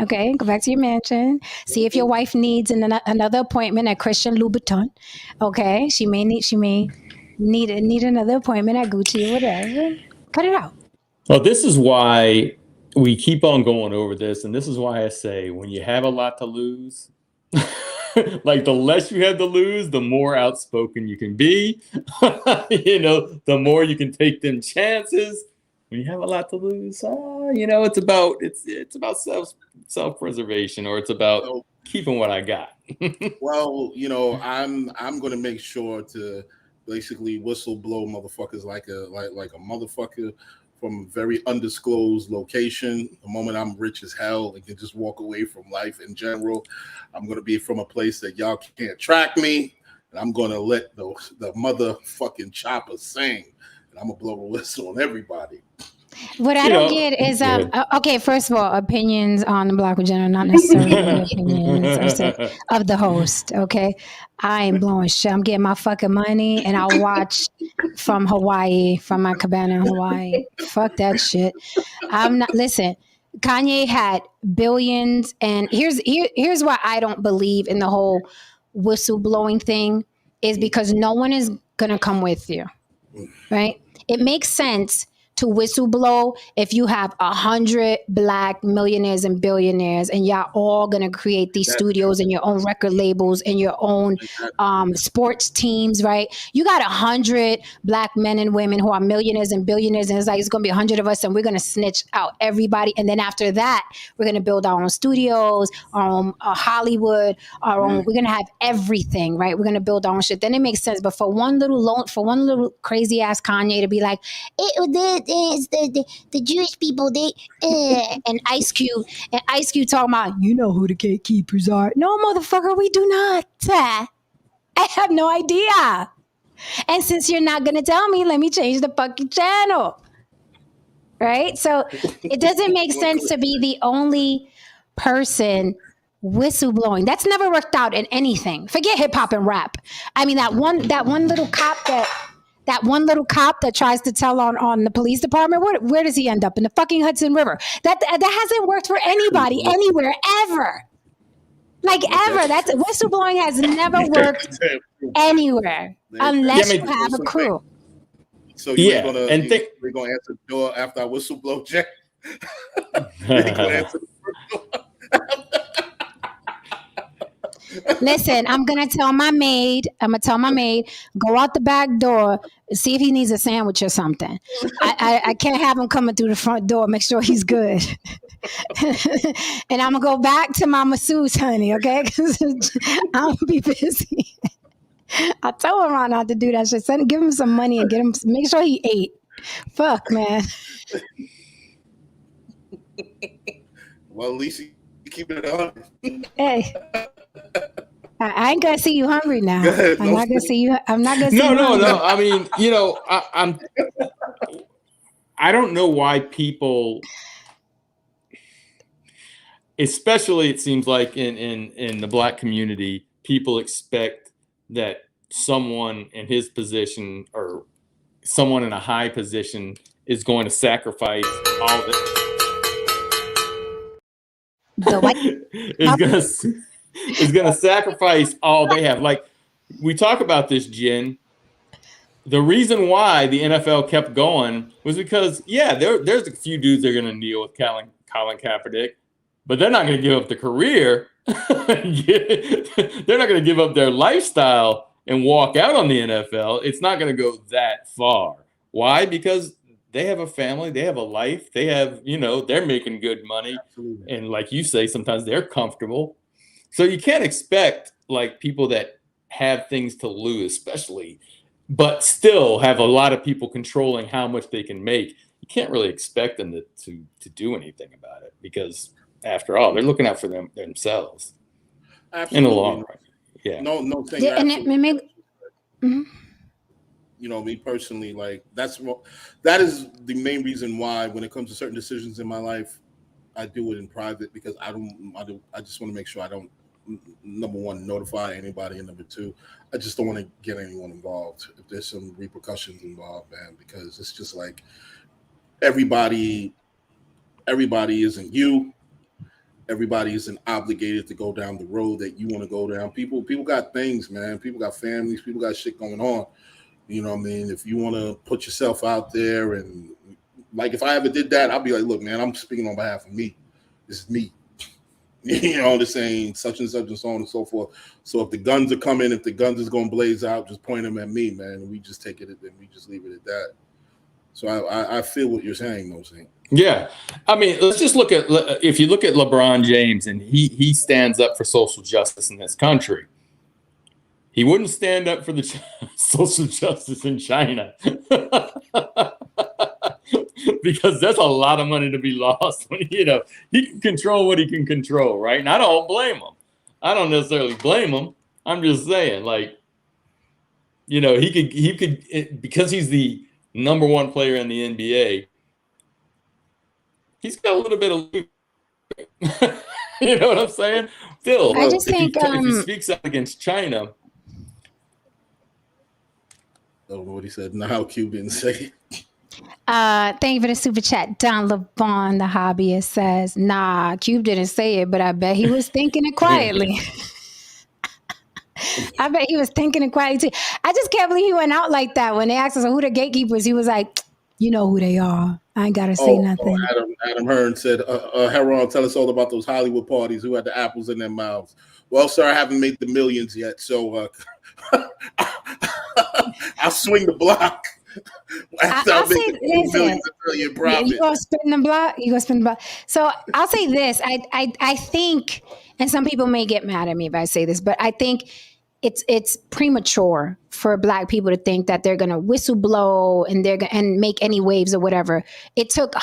Okay, go back to your mansion. See if your wife needs another appointment at Christian Louboutin. Okay, she may need another appointment at Gucci or whatever. Cut it out. Well, this is why we keep on going over this, and this is why I say when you have a lot to lose, like the less you have to lose, the more outspoken you can be. The more you can take them chances. When you have a lot to lose, it's about self-preservation, or it's about keeping what I got. Well, I'm going to make sure to basically whistleblow motherfuckers like a motherfucker from a very undisclosed location. The moment I'm rich as hell and can just walk away from life in general, I'm going to be from a place that y'all can't track me, and I'm going to let the motherfucking chopper sing, and I'm going to blow the whistle on everybody. What I don't get is, okay, first of all, opinions on the Black Vagina are not necessarily the opinions of the host, okay? I ain't blowing shit. I'm getting my fucking money, and I'll watch from Hawaii, from my cabana in Hawaii. Fuck that shit. Listen, Kanye had billions, and here's why I don't believe in the whole whistleblowing thing, is because no one is going to come with you, right? It makes sense to whistleblow if you have 100 Black millionaires and billionaires, and y'all all gonna create these studios and your own record labels and your own sports teams, right? You got 100 Black men and women who are millionaires and billionaires, and it's gonna be 100 of us, and we're gonna snitch out everybody, and then after that, we're gonna build our own studios, our own Hollywood, our own. We're gonna have everything, right? We're gonna build our own shit. Then it makes sense. But for one little crazy ass Kanye to be like, the Jewish people, and Ice Cube talking about, who the gatekeepers are. No, motherfucker, we do not. I have no idea. And since you're not gonna tell me, let me change the fucking channel. Right? So it doesn't make sense to be the only person whistleblowing. That's never worked out in anything. Forget hip hop and rap. I mean, that one little cop that tries to tell on the police department, where does he end up? In the fucking Hudson River. That hasn't worked for anybody anywhere ever. Like ever. That's whistleblowing has never worked anywhere unless you have a crew. So we're gonna answer the door after I whistleblow, Jack. Listen, I'm gonna tell my maid, go out the back door, see if he needs a sandwich or something. I can't have him coming through the front door. Make sure he's good. And I'm gonna go back to my masseuse, honey, okay? Because I'm gonna be busy. I told Ron not to do that shit. Give him some money and make sure he ate. Fuck, man. Well, at least you keep it on. Hey. I ain't gonna see you hungry now. I'm not gonna see you. I'm not gonna see you. No. I mean, I don't know why people, especially it seems like in the Black community, people expect that someone in his position or someone in a high position is going to sacrifice all is going to sacrifice all they have. Like we talk about this, Jen. The reason why the NFL kept going was because, there's a few dudes that are going to kneel with Colin Kaepernick, but they're not going to give up the career. They're not going to give up their lifestyle and walk out on the NFL. It's not going to go that far. Why? Because they have a family, they have a life, they have, they're making good money. Absolutely. And like you say, sometimes they're comfortable. So you can't expect like people that have things to lose, especially, but still have a lot of people controlling how much they can make. You can't really expect them to do anything about it because after all, they're looking out for themselves. Absolutely. In the long run. Yeah. No thing. Yeah, and it may me personally, like that is the main reason why when it comes to certain decisions in my life, I do it in private because I just want to make sure I don't, number one, notify anybody, and number two, I just don't want to get anyone involved if there's some repercussions involved, man, because it's just like everybody isn't you. Everybody isn't obligated to go down the road that you want to go down. People got things, man. People got families. People got shit going on. You know what I mean? If you want to put yourself out there and like if I ever did that, I'll be like, look, man, I'm speaking on behalf of me. This is me. You know, they're saying such and such and so on and so forth. So if the guns are coming, if the guns is going to blaze out, just point them at me, man. And we just take it and we just leave it at that. So I feel what you're saying, though, Saint. Yeah. I mean, let's just look at, if you look at LeBron James, and he stands up for social justice in this country. He wouldn't stand up for the social justice in China. Because that's a lot of money to be lost when, you know, he can control what he can control, right? And I don't blame him. I don't necessarily blame him. I'm just saying, like, you know, he could because he's the number one player in the NBA, he's got a little bit of you know what I'm saying? Still, I just think if he speaks out against China. I don't know what he said. Now how Q didn't say it. Thank you for the super chat. Don LeBon, the hobbyist, says, nah, Cube didn't say it, but I bet he was thinking it quietly. I bet he was thinking it quietly too. I just can't believe he went out like that. When they asked us who the gatekeepers, he was like, you know who they are. I ain't got to say nothing. Adam Hearn said, Heron, tell us all about those Hollywood parties who had the apples in their mouths. Well, sir, I haven't made the millions yet, so I'll swing the block. I'll say this. You gonna spin the block? You gonna spin the block? So I'll say this. I think, and some people may get mad at me if I say this, but I think it's premature for Black people to think that they're gonna whistleblow and make any waves or whatever. It took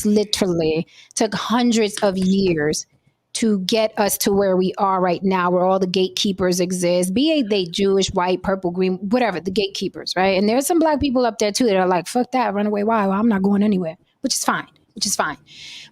literally took hundreds of years to get us to where we are right now, where all the gatekeepers exist, be they Jewish, white, purple, green, whatever, the gatekeepers, right? And there's some Black people up there too that are like, fuck that, run away, why? Well, I'm not going anywhere, which is fine.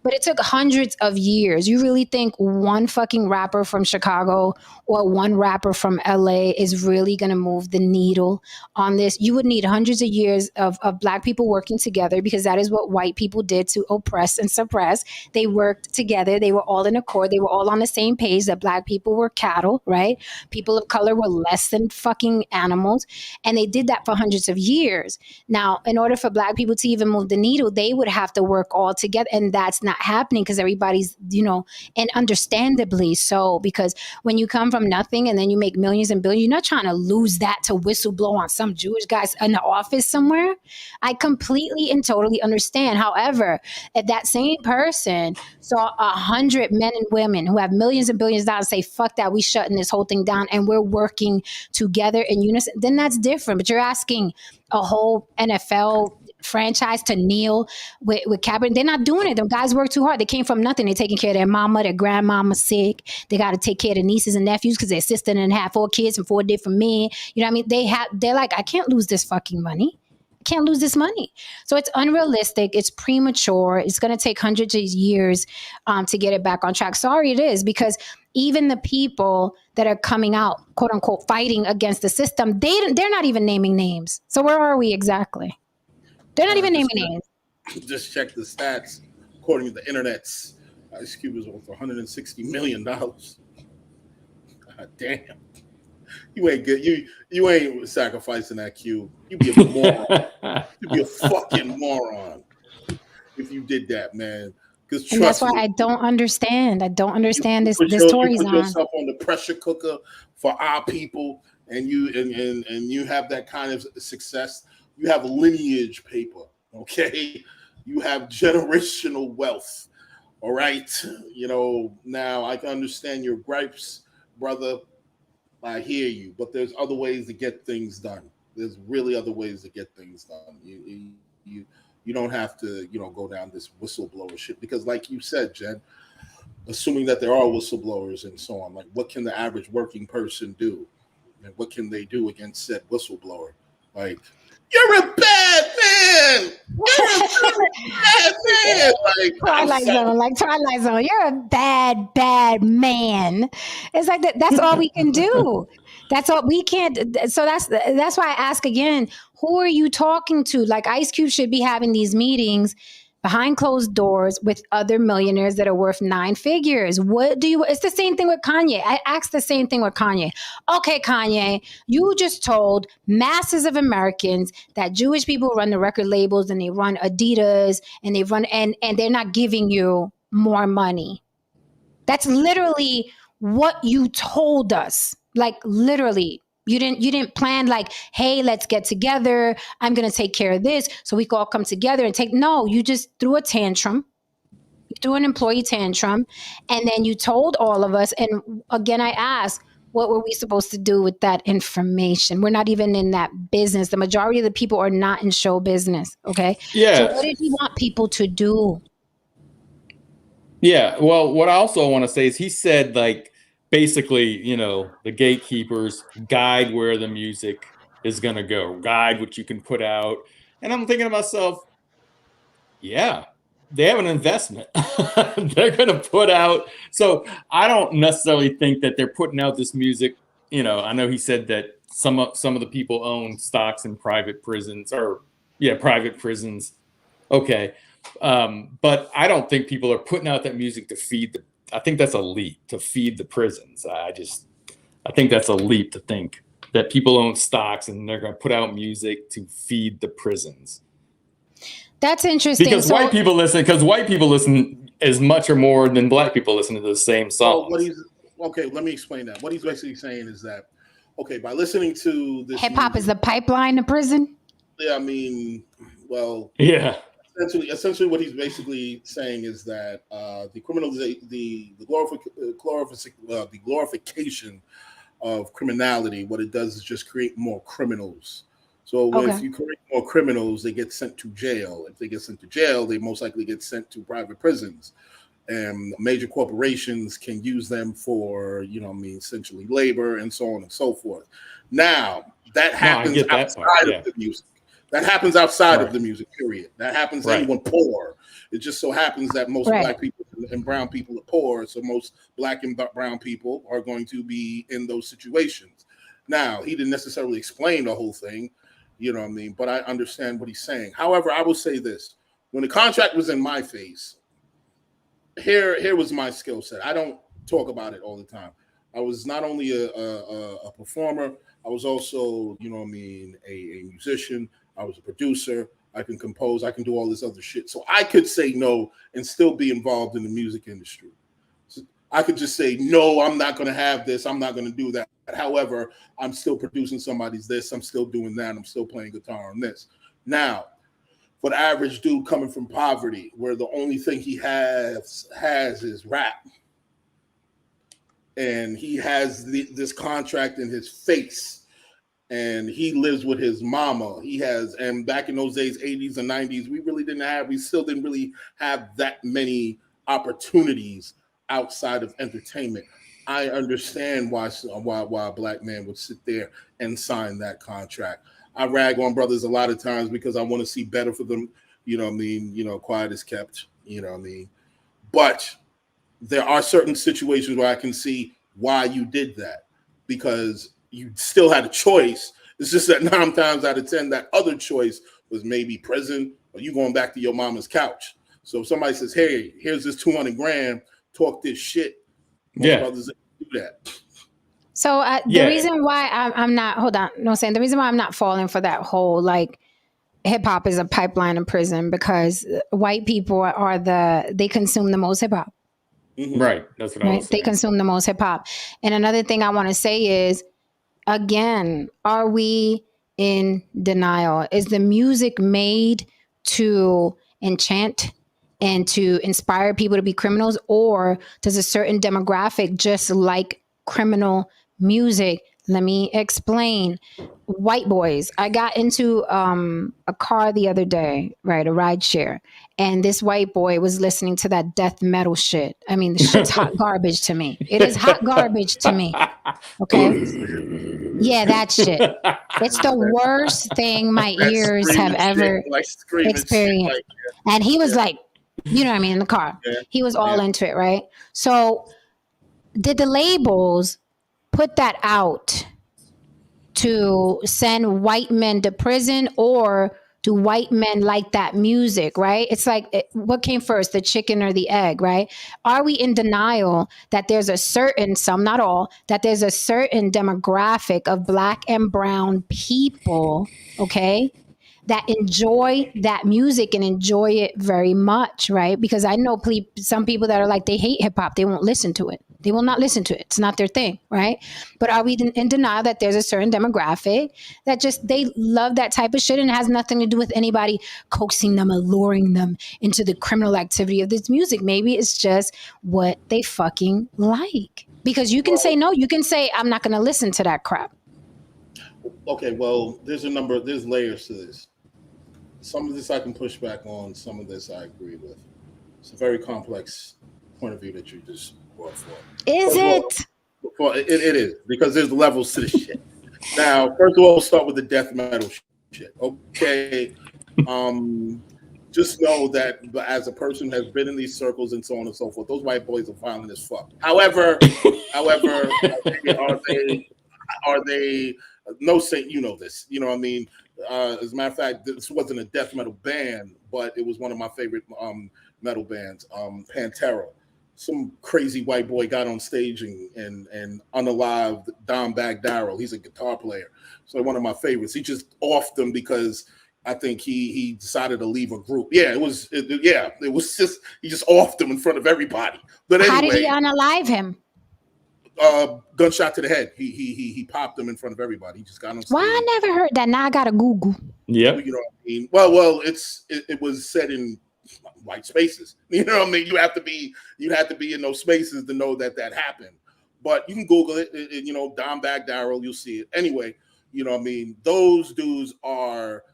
But it took hundreds of years. You really think one fucking rapper from Chicago or one rapper from LA is really going to move the needle on this? You would need hundreds of years of Black people working together, because that is what white people did to oppress and suppress. They worked together. They were all in accord. They were all on the same page that Black people were cattle, right? People of color were less than fucking animals. And they did that for hundreds of years. Now, in order for Black people to even move the needle, they would have to work all together. And that's not happening because everybody's, you know, and understandably so, because when you come from nothing and then you make millions and billions, you're not trying to lose that to whistleblow on some Jewish guys in the office somewhere. I completely and totally understand. However, if that same person saw 100 men and women who have millions and billions of dollars say, fuck that, we shutting this whole thing down and we're working together in unison, then that's different. But you're asking a whole NFL franchise to kneel with Kaepernick. They're not doing it. Them guys work too hard. They came from nothing. They're taking care of their mama, their grandmama sick. They got to take care of their nieces and nephews because their sister and had 4 kids from 4 different men. You know what I mean? They're like, I can't lose this fucking money. I can't lose this money. So it's unrealistic. It's premature. It's going to take hundreds of years to get it back on track. Sorry, it is, because even the people that are coming out, quote unquote, fighting against the system, they're not even naming names. So where are we exactly? They're not even naming names. Just check the stats. According to the internet's, Ice Cube is worth $160 million. God damn. You ain't good. You ain't sacrificing that Cube. You'd be a moron. You'd be a fucking moron if you did that, man. And that's why I don't understand. I don't understand this Tory zone. You put yourself on the pressure cooker for our people, and you have that kind of success. You have lineage paper, okay? You have generational wealth, all right? You know, now I can understand your gripes, brother. I hear you, but there's other ways to get things done. There's really other ways to get things done. You don't have to, you know, go down this whistleblower shit, because like you said, Jen, assuming that there are whistleblowers and so on, like what can the average working person do? And what can they do against said whistleblower? Like, you're a bad man. You're a bad man. Like Twilight Zone. You're a bad man. It's like that. That's all we can do. That's all we can't. So that's why I ask again, who are you talking to? Like Ice Cube should be having these meetings behind closed doors with other millionaires that are worth 9 figures. What do you, it's the same thing with Kanye. I asked the same thing with Kanye. Okay, Kanye, you just told masses of Americans that Jewish people run the record labels and they run Adidas and they run, and they're not giving you more money. That's literally what you told us. Like literally. You didn't plan like, hey, let's get together. I'm going to take care of this so we can all come together and take. No, you just threw a tantrum. You threw an employee tantrum. And then you told all of us. And again, I asked, what were we supposed to do with that information? We're not even in that business. The majority of the people are not in show business. Okay. Yeah. So what did he want people to do? Yeah. Well, what I also want to say is he said, like, basically, the gatekeepers guide where the music is going to go, guide what you can put out. And I'm thinking to myself, yeah, they have an investment. They're going to put out. So I don't necessarily think that they're putting out this music. I know he said that some of the people own stocks in private prisons private prisons. Okay. But I don't think people are putting out that music to feed I think that's a leap to feed the prisons. I think that's a leap to think that people own stocks and they're going to put out music to feed the prisons. That's interesting. Because white people listen as much or more than black people listen to the same songs. Let me explain that. What he's basically saying is that, by listening to this hip hop is the pipeline to prison. Yeah, I mean, well, yeah. Essentially, what he's basically saying is that the glorification of criminality, what it does is just create more criminals. So if you create more criminals, they get sent to jail. If they get sent to jail, they most likely get sent to private prisons. And major corporations can use them for, essentially labor and so on and so forth. Now, that happens outside of the music. That happens outside of the music, period. That happens to anyone poor. It just so happens that most black people and brown people are poor. So most black and brown people are going to be in those situations. Now, he didn't necessarily explain the whole thing, but I understand what he's saying. However, I will say this. When the contract was in my face, here was my skill set. I don't talk about it all the time. I was not only a performer, I was also, a musician. I was a producer. I can compose. I can do all this other shit. So I could say no and still be involved in the music industry. So I could just say, no, I'm not going to have this. I'm not going to do that. However, I'm still producing somebody's this. I'm still doing that. I'm still playing guitar on this. Now, for the average dude coming from poverty, where the only thing he has is rap, and he has this contract in his face, and he lives with his mama. And back in those days, 80s and 90s, we still didn't really have that many opportunities outside of entertainment. I understand why a black man would sit there and sign that contract. I rag on brothers a lot of times because I want to see better for them. Quiet is kept, But there are certain situations where I can see why you did that, because you still had a choice. It's just that 9 times out of 10, that other choice was maybe prison or you going back to your mama's couch. So if somebody says, hey, here's this 200 grand, talk this shit. Most brothers do that. So the reason why I'm not, hold on, no, saying the reason why I'm not falling for that whole, like, hip hop is a pipeline in prison, because white people they consume the most hip hop. Mm-hmm. Right. That's what I was saying. They consume the most hip hop. And another thing I want to say is, again, are we in denial? Is the music made to enchant and to inspire people to be criminals, or does a certain demographic just like criminal music? Let me explain. White boys. I got into a car the other day, right? A ride share. And this white boy was listening to that death metal shit. I mean, the shit's hot garbage to me. It is hot garbage to me. Okay? Yeah, that shit. It's the worst thing my ears have ever experienced. And he was like, you know what I mean, in the car. Yeah. He was all into it, right? So did the labels put that out to send white men to prison, or do white men like that music, right? It's like, what came first, the chicken or the egg, right? Are we in denial that there's a certain, some, not all, that there's a certain demographic of black and brown people, okay, that enjoy that music and enjoy it very much, right? Because I know some people that are like, they hate hip hop. They won't listen to it. They will not listen to it. It's not their thing, right? But are we in denial that there's a certain demographic that just, they love that type of shit and it has nothing to do with anybody coaxing them or luring them into the criminal activity of this music? Maybe it's just what they fucking like. Because you can say no, you can say, I'm not going to listen to that crap. Okay, well, there's layers to this. Some of this I can push back on. Some of this I agree with. It's a very complex point of view that you just brought forth. Is it? Well, it is, because there's levels to this shit. Now, first of all, we'll start with the death metal shit. Okay. Just know that as a person who has been in these circles and so on and so forth, those white boys are violent as fuck. However, are they no Saint, you know this. You know what I mean? As a matter of fact, this wasn't a death metal band, but it was one of my favorite metal bands, Pantera. Some crazy white boy got on stage and unalived Dimebag Darrell. He's a guitar player. So one of my favorites. He just offed them because I think he decided to leave a group. Yeah, it was just, he just offed them in front of everybody. But anyway, how did he unalive him? Gunshot to the head. He popped him in front of everybody. He just got on stage. Why I never heard that? Now I gotta Google. Yep. You know what I mean? Well, it was said in white spaces. You know what I mean? You have to be in those spaces to know that happened. But you can Google it. You know, Dimebag Darrell, you'll see it. Anyway, you know what I mean? Those dudes are,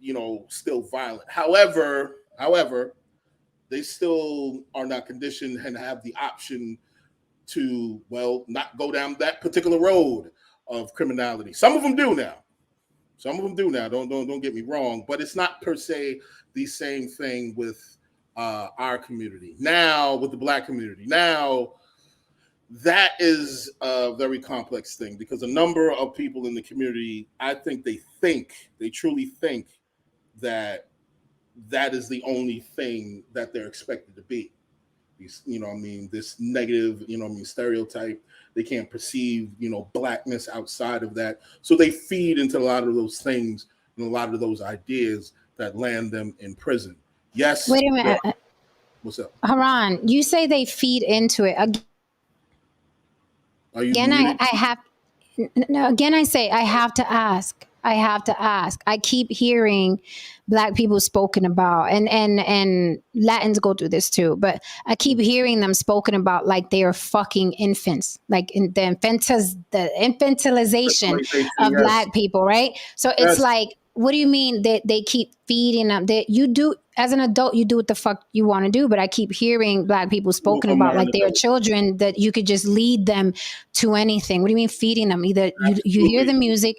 you know, still violent. However, they still are not conditioned and have the option to, well, not go down that particular road of criminality. Some of them do now. Don't get me wrong, but it's not per se the same thing with our community. Now, with the black community, now that is a very complex thing, because a number of people in the community, I think they truly think that is the only thing that they're expected to be. You know what I mean? This negative, you know what I mean, stereotype. They can't perceive, you know, blackness outside of that. So they feed into a lot of those things and a lot of those ideas that land them in prison. Yes. Wait a minute. What's up? Haran, you say they feed into it. Again, I say I have to ask. I keep hearing black people spoken about, and Latins go through this too, but I keep hearing them spoken about like they are fucking infants, like in the infantilization of black people, right? So it's like, what do you mean that they keep feeding them? That you do as an adult, you do what the fuck you want to do. But I keep hearing black people spoken about like they are children that you could just lead them to anything. What do you mean feeding them? Either you hear the music,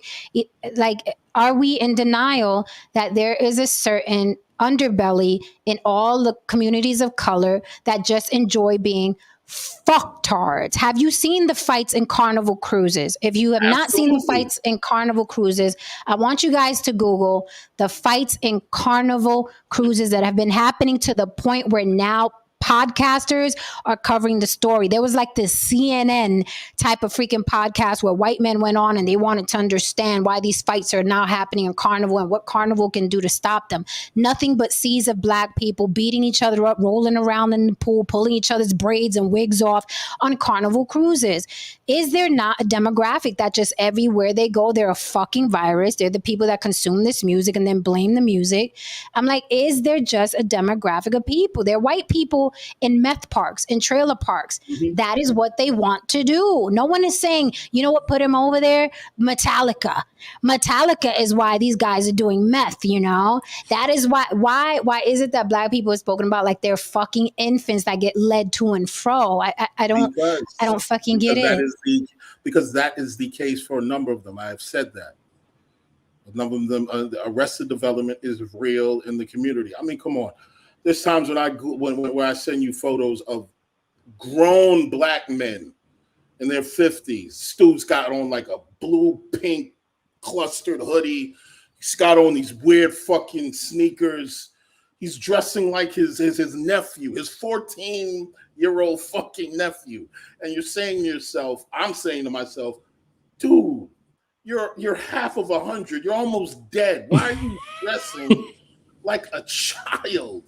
like, are we in denial that there is a certain underbelly in all the communities of color that just enjoy being fucktards? Have you seen the fights in Carnival Cruises? If you have not seen the fights in Carnival Cruises, I want you guys to Google the fights in Carnival Cruises that have been happening to the point where now podcasters are covering the story. There was like this CNN type of freaking podcast where white men went on and they wanted to understand why these fights are now happening in Carnival and what Carnival can do to stop them. Nothing but seas of black people beating each other up, rolling around in the pool, pulling each other's braids and wigs off on Carnival Cruises. Is there not a demographic that just everywhere they go, they're a fucking virus? They're the people that consume this music and then blame the music. I'm like, is there just a demographic of people? They're white people in meth parks, in trailer parks. Mm-hmm. That is what they want to do. No one is saying, you know what put him over there? Metallica. Metallica is why these guys are doing meth, you know? That is why is it that black people are spoken about like they're fucking infants that get led to and fro? I don't fucking get it. Because that is the case for a number of them. I have said that. A number of them, arrested development is real in the community. I mean, come on. There's times when I send you photos of grown black men in their 50s. Stu's got on like a blue pink clustered hoodie. He's got on these weird fucking sneakers. He's dressing like his nephew, his 14-year-old fucking nephew. And you're saying to yourself, I'm saying to myself, dude, you're half of 100. You're almost dead. Why are you dressing like a child?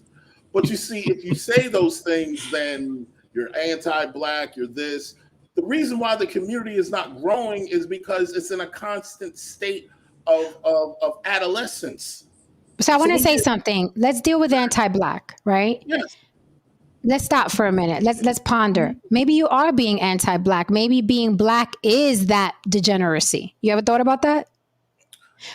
But you see, if you say those things, then you're anti-black, you're this. The reason why the community is not growing is because it's in a constant state of adolescence. So I want to say something. Let's deal with anti-black, right? Yes. Let's stop for a minute. Let's ponder. Maybe you are being anti-black. Maybe being black is that degeneracy. You ever thought about that?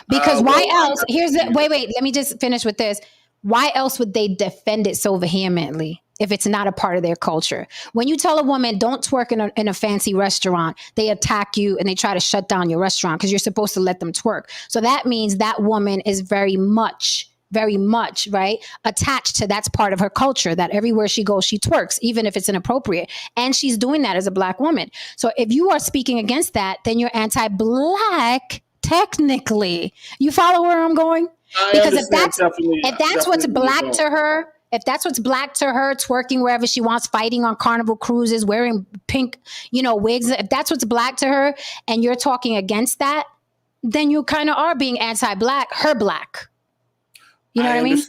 Because why else? Wait. Let me just finish with this. Why else would they defend it so vehemently if it's not a part of their culture? When you tell a woman, don't twerk in a fancy restaurant, they attack you and they try to shut down your restaurant because you're supposed to let them twerk. So that means that woman is very much, right, attached to that's part of her culture, that everywhere she goes, she twerks, even if it's inappropriate. And she's doing that as a black woman. So if you are speaking against that, then you're anti-black technically. You follow where I'm going? Because if that's what's black to her, if that's what's black to her, twerking wherever she wants, fighting on Carnival cruises, wearing pink, wigs, if that's what's black to her, and you're talking against that, then you kind of are being anti-black, her black. You know what I mean?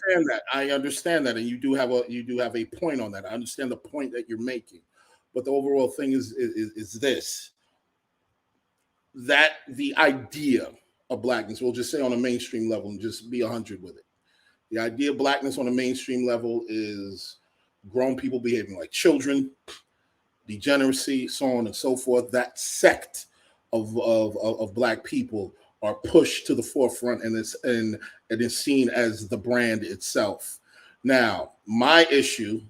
I understand that, and you do have a point on that. I understand the point that you're making, but the overall thing is this: that the idea of blackness, we'll just say on a mainstream level, and just be 100 with it. The idea of blackness on a mainstream level is grown people behaving like children, degeneracy, so on and so forth. That sect of black people are pushed to the forefront, and it is seen as the brand itself. Now, my issue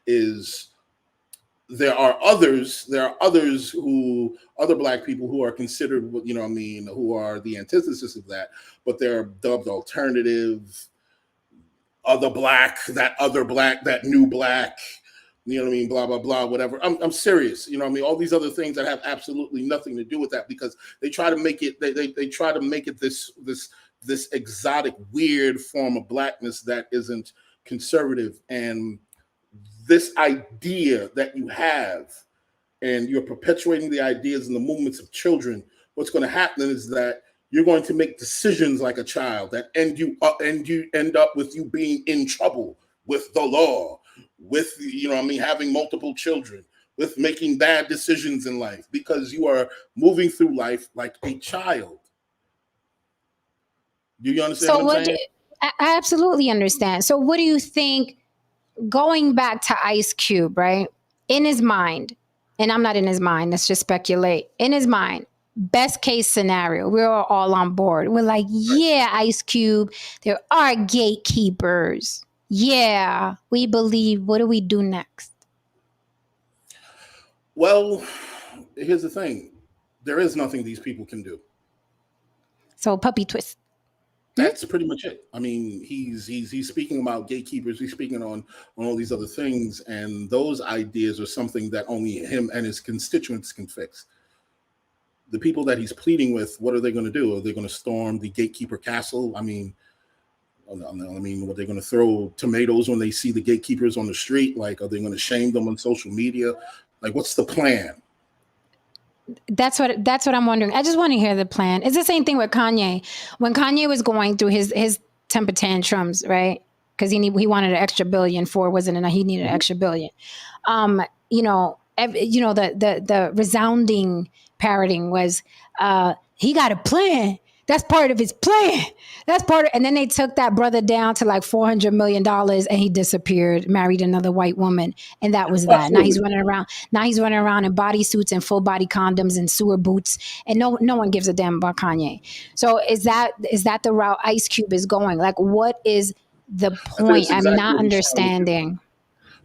is there are other black people who are considered, who are the antithesis of that, but they're dubbed alternative, other black, that new black, blah, blah, blah, whatever. I'm serious. All these other things that have absolutely nothing to do with that, because they try to make it, they try to make it this exotic, weird form of blackness that isn't conservative. And this idea that you have, and you're perpetuating the ideas and the movements of children, what's going to happen is that you're going to make decisions like a child that end up with you being in trouble with the law, with having multiple children, with making bad decisions in life, because you are moving through life like a child. Do you understand what I'm saying? I absolutely understand. So what do you think? Going back to Ice Cube, right? In his mind, and I'm not in his mind, let's just speculate. In his mind, best case scenario, we're all on board. We're like, yeah, Ice Cube, there are gatekeepers. Yeah, we believe. What do we do next? Well, here's the thing. There is nothing these people can do. So puppy twist. That's pretty much it. I mean, he's speaking about gatekeepers. He's speaking on all these other things, and those ideas are something that only him and his constituents can fix. The people that he's pleading with, what are they going to do? Are they going to storm the gatekeeper castle? I mean, what they're going to throw tomatoes when they see the gatekeepers on the street? Like, are they going to shame them on social media? Like, what's the plan? That's what I'm wondering. I just want to hear the plan. It's the same thing with Kanye. When Kanye was going through his temper tantrums, right? Because he wanted an extra billion for, wasn't it? He needed an extra billion. The resounding parroting was, he got a plan. That's part of his plan. And then they took that brother down to like $400 million, and he disappeared, married another white woman. And that was that. Now he's running around in bodysuits and full body condoms and sewer boots. And no one gives a damn about Kanye. So is that the route Ice Cube is going? Like, what is the point? I'm not understanding.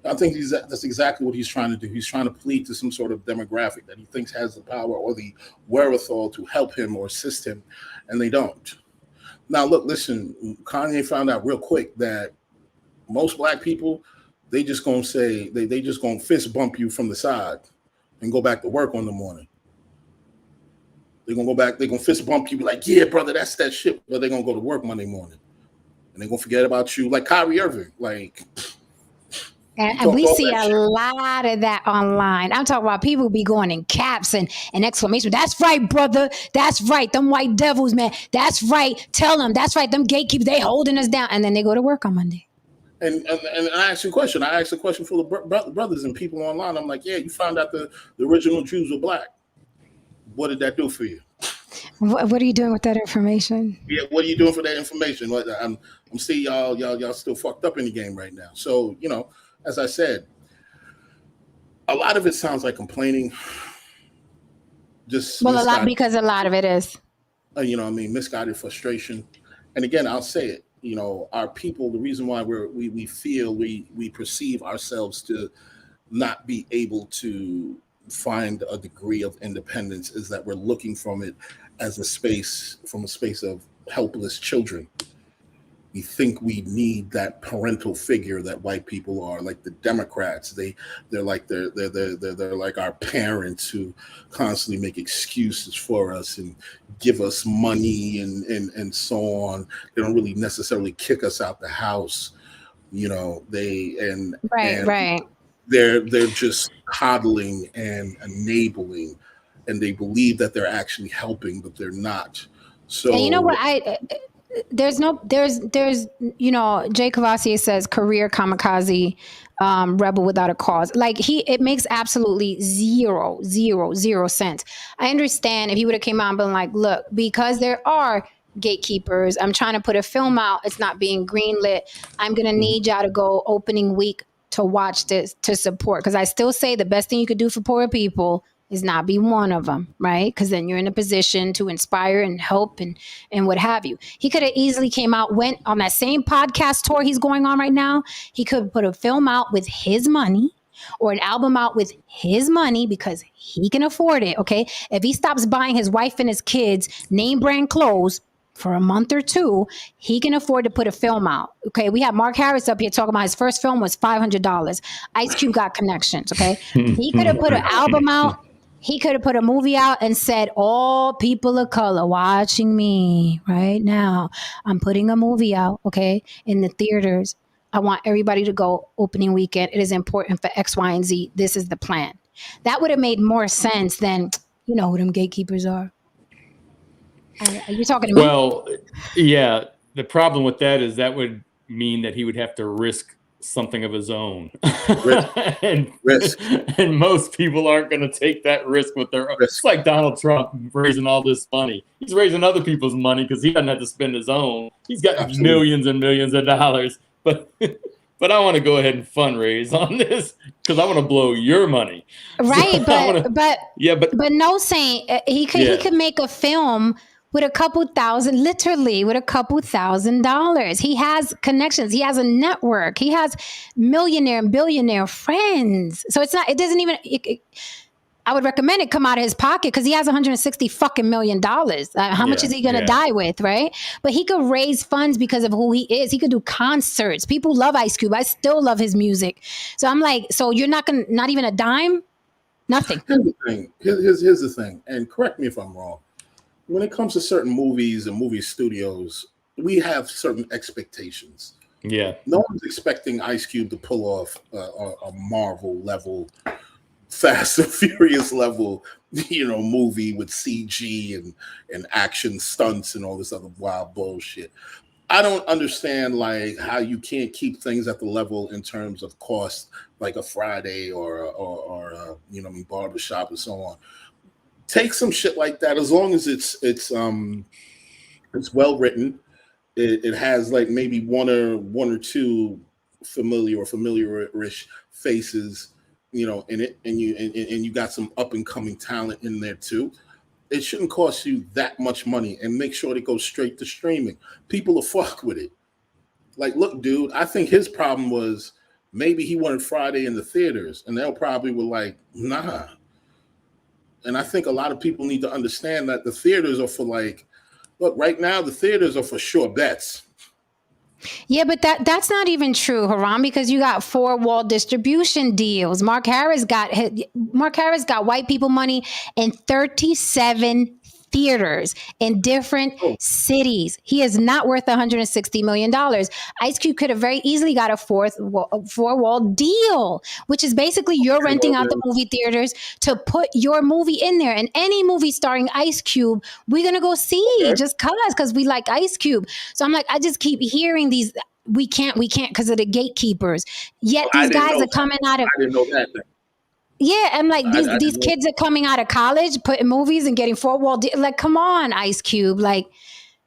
I think that's exactly what he's trying to do. He's trying to plead to some sort of demographic that he thinks has the power or the wherewithal to help him or assist him, and they don't. Now, look, listen, Kanye found out real quick that most black people, they just gonna say, they just gonna fist bump you from the side and go back to work on the morning. They're gonna go back. They're gonna fist bump you. Be like, yeah, brother, that's that shit. But they're gonna go to work Monday morning, and they're gonna forget about you, like Kyrie Irving. Like, And we see a lot of that online. I'm talking about people be going in caps and exclamation. That's right, brother. That's right. Them white devils, man. That's right. Tell them. That's right. Them gatekeepers, they holding us down. And then they go to work on Monday. And I asked you a question. I asked a question for the brothers and people online. I'm like, yeah, you found out the original Jews were black. What did that do for you? What are you doing with that information? Yeah, what are you doing for that information? I'm seeing y'all still fucked up in the game right now. So, you know, as I said, a lot of it sounds like complaining. Just because a lot of it is. You know, I mean, misguided frustration. And again, I'll say it. You know, our people. The reason why we feel we perceive ourselves to not be able to find a degree of independence is that we're looking from it as a space of helpless children. We think we need that parental figure that white people are, like the Democrats. They're like our parents who constantly make excuses for us and give us money and so on. They don't really necessarily kick us out the house, you know. Right. They're just coddling and enabling, and they believe that they're actually helping, but they're not. So, and you know what there's you know, Jay Cavassier says career kamikaze, rebel without a cause. Like it makes absolutely zero sense. I understand if he would have came out and been like, look, because there are gatekeepers, I'm trying to put a film out, it's not being greenlit, I'm gonna need y'all to go opening week to watch this, to support. Because I still say the best thing you could do for poor people is not be one of them, right? Because then you're in a position to inspire and help and what have you. He could have easily came out, went on that same podcast tour he's going on right now. He could put a film out with his money or an album out with his money because he can afford it, okay? If he stops buying his wife and his kids name brand clothes for a month or two, he can afford to put a film out, okay? We have Mark Harris up here talking about his first film was $500. Ice Cube got connections, okay? He could have put an album out. He could have put a movie out and said, all people of color watching me right now, I'm putting a movie out, okay, in the theaters. I want everybody to go opening weekend. It is important for X, Y, and Z. This is the plan. That would have made more sense than, you know who them gatekeepers are. Are you talking to me? Well, yeah. The problem with that is that would mean that he would have to risk something of his own. Risk. And most people aren't going to take that risk with their own. It's like Donald Trump raising all this money. He's raising other people's money because he doesn't have to spend his own. He's got millions and millions of dollars. But I want to go ahead and fundraise on this because I want to blow your money. Right, so but no, Saint, he could make a film with a couple thousand, literally with a couple $1,000s. He has connections. He has a network. He has millionaire and billionaire friends. So I would recommend it come out of his pocket because he has $160 million. How much is he going to die with, right? But he could raise funds because of who he is. He could do concerts. People love Ice Cube. I still love his music. So I'm like, so you're not even a dime? Nothing. Here's the thing. Here's the thing. And correct me if I'm wrong. When it comes to certain movies and movie studios, we have certain expectations. Yeah. No one's expecting Ice Cube to pull off a Marvel level, Fast and Furious level, you know, movie with CG and action stunts and all this other wild bullshit. I don't understand like how you can't keep things at the level in terms of cost, like a Friday or you know, Barbershop and so on. Take some shit like that as long as it's well written. It has like maybe one or two familiar-ish faces, you know, in it, and you got some up and coming talent in there too. It shouldn't cost you that much money, and make sure it goes straight to streaming. People will fuck with it. Like, look, dude, I think his problem was maybe he wanted Friday in the theaters, and they'll probably were like, nah. And I think a lot of people need to understand that the theaters are for like, look, right now the theaters are for sure bets. Yeah, but that's not even true, Haram, because you got 4-wall distribution deals. Mark Harris got white people money in 37 theaters in different cities. He is not worth $160 million. Ice Cube could have very easily got a four-wall deal, which is basically you're renting out the movie theaters to put your movie in there. And any movie starring Ice Cube, we're going to go see just because we like Ice Cube. So I'm like, I just keep hearing these, we can't because of the gatekeepers. Yet these guys are coming out of... I didn't know that. Yeah, I'm like, these kids are coming out of college, putting movies and getting four-wall like, come on, Ice Cube. Like,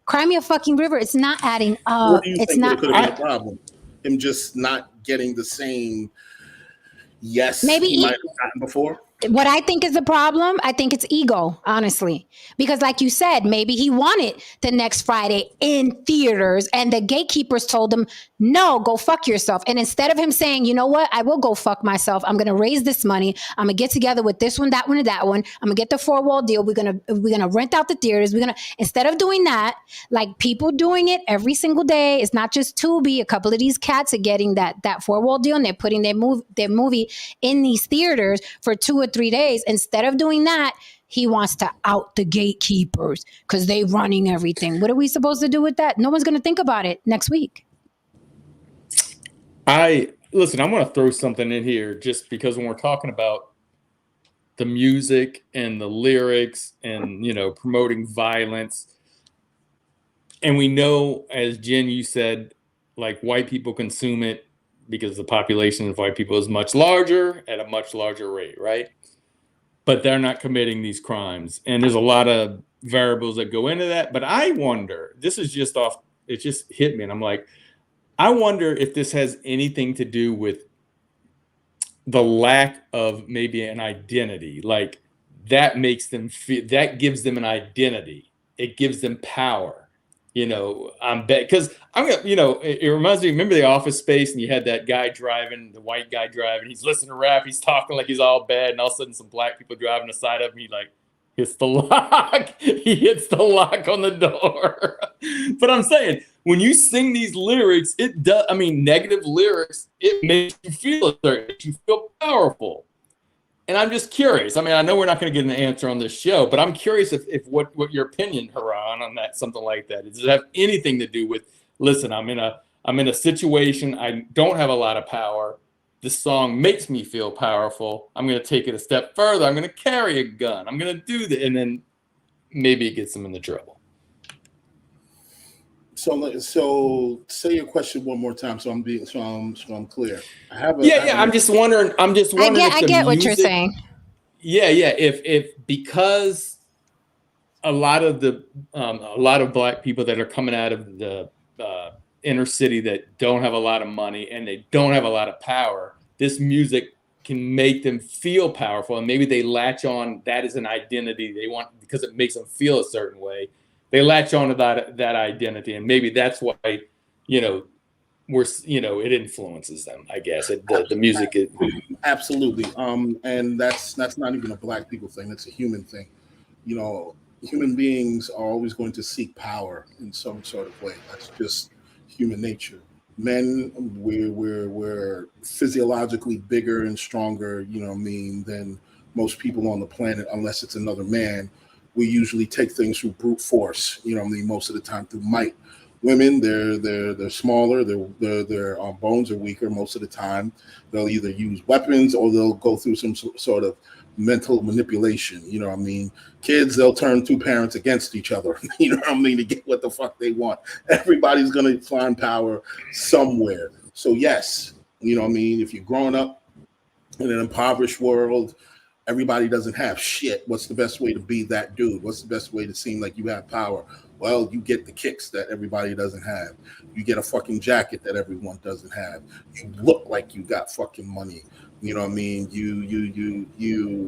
cry me a fucking river. It's not adding up. What do you think could have been a problem? Him just not getting the same maybe he might have gotten before? What I think is the problem, I think it's ego, honestly. Because like you said, maybe he wanted the next Friday in theaters and the gatekeepers told him, no, go fuck yourself. And instead of him saying, you know what, I will go fuck myself. I'm going to raise this money. I'm going to get together with this one, that one, and that one. I'm going to get the four-wall deal. We're going to rent out the theaters. Instead of doing that, like people doing it every single day, it's not just Tubi. A couple of these cats are getting that four-wall deal and they're putting their movie in these theaters for 2 or 3 days. Instead of doing that, he wants to out the gatekeepers because they running everything. What are we supposed to do with that? No one's going to think about it next week. I want to throw something in here just because when we're talking about the music and the lyrics and, promoting violence, and we know, as Jen, you said, like white people consume it because the population of white people is much larger at a much larger rate, right? But they're not committing these crimes. And there's a lot of variables that go into that. But I wonder, it just hit me. And I'm like, I wonder if this has anything to do with the lack of maybe an identity. Like that makes them feel, that gives them an identity. It gives them power. Because it reminds me, remember the Office Space and you had that guy driving, the white guy driving, he's listening to rap, he's talking like he's all bad, and all of a sudden some black people driving the side of him, he like hits the lock. He hits the lock on the door. But I'm saying, when you sing these lyrics, negative lyrics, it makes you feel certain, makes you feel powerful. And I'm just curious. I know we're not going to get an answer on this show, but I'm curious if what your opinion, Haran, on that, something like that. Does it have anything to do with, listen, I'm in a situation, I don't have a lot of power. This song makes me feel powerful. I'm going to take it a step further. I'm going to carry a gun. I'm going to do that. And then maybe it gets them into trouble. So say your question one more time, so I'm clear. I'm just wondering. I get what you're saying. Yeah. If because a lot of black people that are coming out of the inner city that don't have a lot of money and they don't have a lot of power, this music can make them feel powerful, and maybe they latch on that as an identity they want because it makes them feel a certain way. They latch on to that identity, and maybe that's why, it influences them. I guess the music is absolutely. And that's not even a black people thing. It's a human thing. Human beings are always going to seek power in some sort of way. That's just human nature. Men, we're physiologically bigger and stronger, than most people on the planet, unless it's another man. We usually take things through brute force, most of the time through might. Women, they're smaller, their bones are weaker most of the time. They'll either use weapons or they'll go through some sort of mental manipulation. Kids, they'll turn two parents against each other, to get what the fuck they want. Everybody's gonna find power somewhere. So yes, if you're growing up in an impoverished world, everybody doesn't have shit. What's the best way to be that dude? What's the best way to seem like you have power? Well, you get the kicks that everybody doesn't have. You get a fucking jacket that everyone doesn't have. You look like you got fucking money. You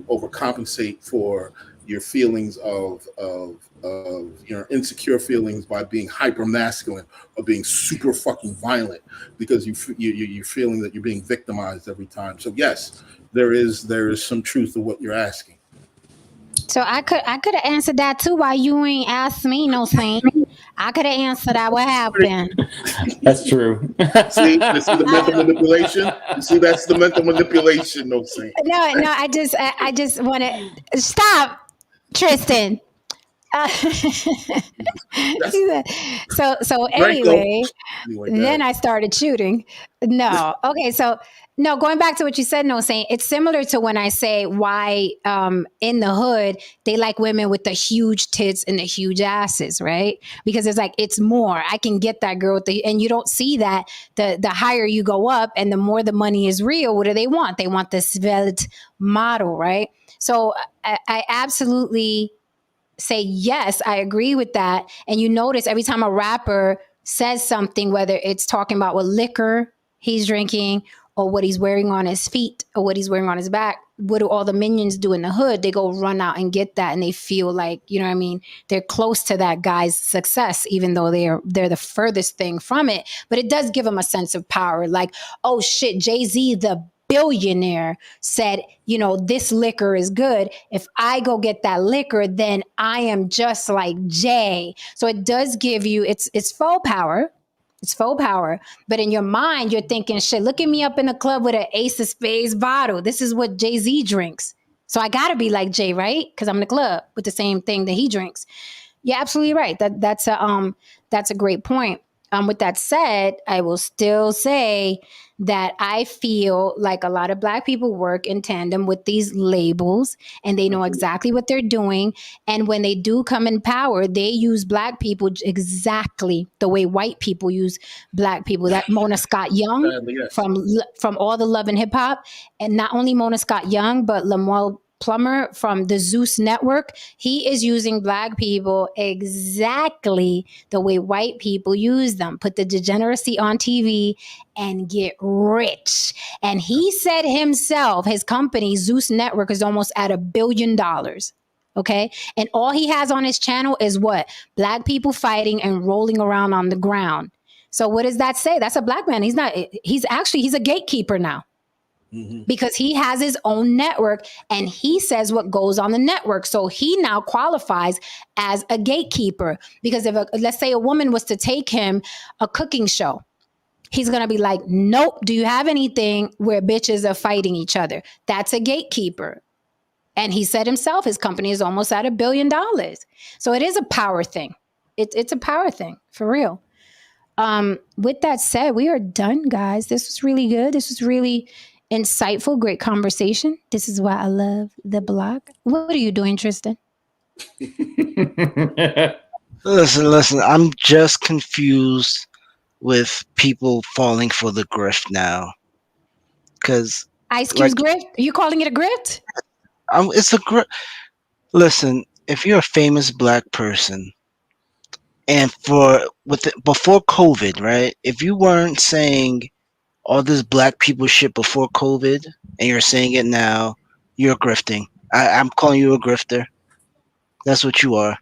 overcompensate for your feelings of your insecure feelings by being hyper masculine or being super fucking violent because you're feeling that you're being victimized every time. So yes, there is some truth to what you're asking. So I could have answered that too. Why you ain't asked me no thing? I could have answered that. What happened? That's true. See the mental manipulation. You see, that's the mental manipulation. No saying. No. I just want to stop, Tristan. So Draco. anyway, Anyway, then that I started shooting. No. Okay. So no, going back to what you said, no, saying it's similar to when I say why in the hood they like women with the huge tits and the huge asses, right? Because it's like it's more. I can get that girl with the, and you don't see that the higher you go up and the more the money is real. What do they want? They want the svelte model, right? So I absolutely say yes, I agree with that. And you notice every time a rapper says something, whether it's talking about what liquor he's drinking or what he's wearing on his feet or what he's wearing on his back, what do all the minions do in the hood? They go run out and get that, and they feel like, you know what I mean, they're close to that guy's success, even though they're the furthest thing from it. But it does give them a sense of power. Like, oh shit, Jay-Z, the billionaire, said, you know, this liquor is good. If I go get that liquor, then I am just like Jay. So it does give you, it's faux power. It's faux power. But in your mind, you're thinking, shit, look at me up in the club with an Ace of Spades bottle. This is what Jay-Z drinks. So I gotta be like Jay, right? Because I'm in the club with the same thing that he drinks. You're absolutely right. That's a great point. With that said, I will still say that I feel like a lot of Black people work in tandem with these labels and they know exactly what they're doing. And when they do come in power, they use Black people exactly the way white people use Black people. That Mona Scott Young sadly, yes. from all the Love and Hip Hop, and not only Mona Scott Young, but Lamuel Plummer from the Zeus Network, he is using Black people exactly the way white people use them. Put the degeneracy on TV and get rich. And he said himself, his company, Zeus Network, is almost at $1 billion. Okay. And all he has on his channel is what? Black people fighting and rolling around on the ground. So what does that say? That's a Black man. He's a gatekeeper now. Because he has his own network and he says what goes on the network. So he now qualifies as a gatekeeper. Because if let's say a woman was to take him a cooking show, he's going to be like, nope, do you have anything where bitches are fighting each other? That's a gatekeeper. And he said himself, his company is almost at $1 billion. So it is a power thing. It's a power thing for real. With that said, we are done, guys. This was really good. This was really insightful, great conversation. This is why I love the block. What are you doing, Tristan? Listen. I'm just confused with people falling for the grift now. Because Ice Cube's grift? Are you calling it a grift? It's a grift. Listen, if you're a famous Black person, and before COVID, right? If you weren't saying all this Black people shit before COVID, and you're saying it now, you're grifting. I'm calling you a grifter. That's what you are.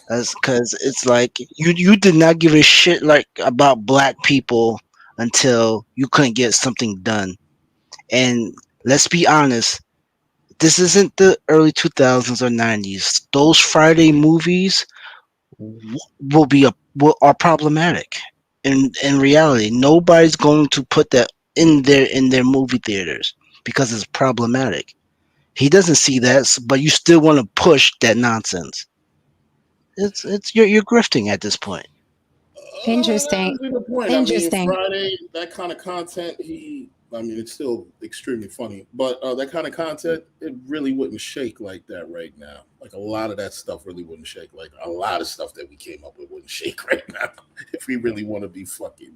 That's because it's like you did not give a shit like about Black people until you couldn't get something done. And let's be honest, this isn't the early 2000s or 90s. Those Friday movies are problematic. In reality, nobody's going to put that in their movie theaters because it's problematic. He doesn't see that, but you still want to push that nonsense. It's you're grifting at this point. Interesting. That's a good point. Interesting. I mean, Friday, that kind of content, it's still extremely funny, but that kind of content, it really wouldn't shake like that right now. Like a lot of that stuff really wouldn't shake. Like a lot of stuff that we came up with wouldn't shake right now if we really want to be fucking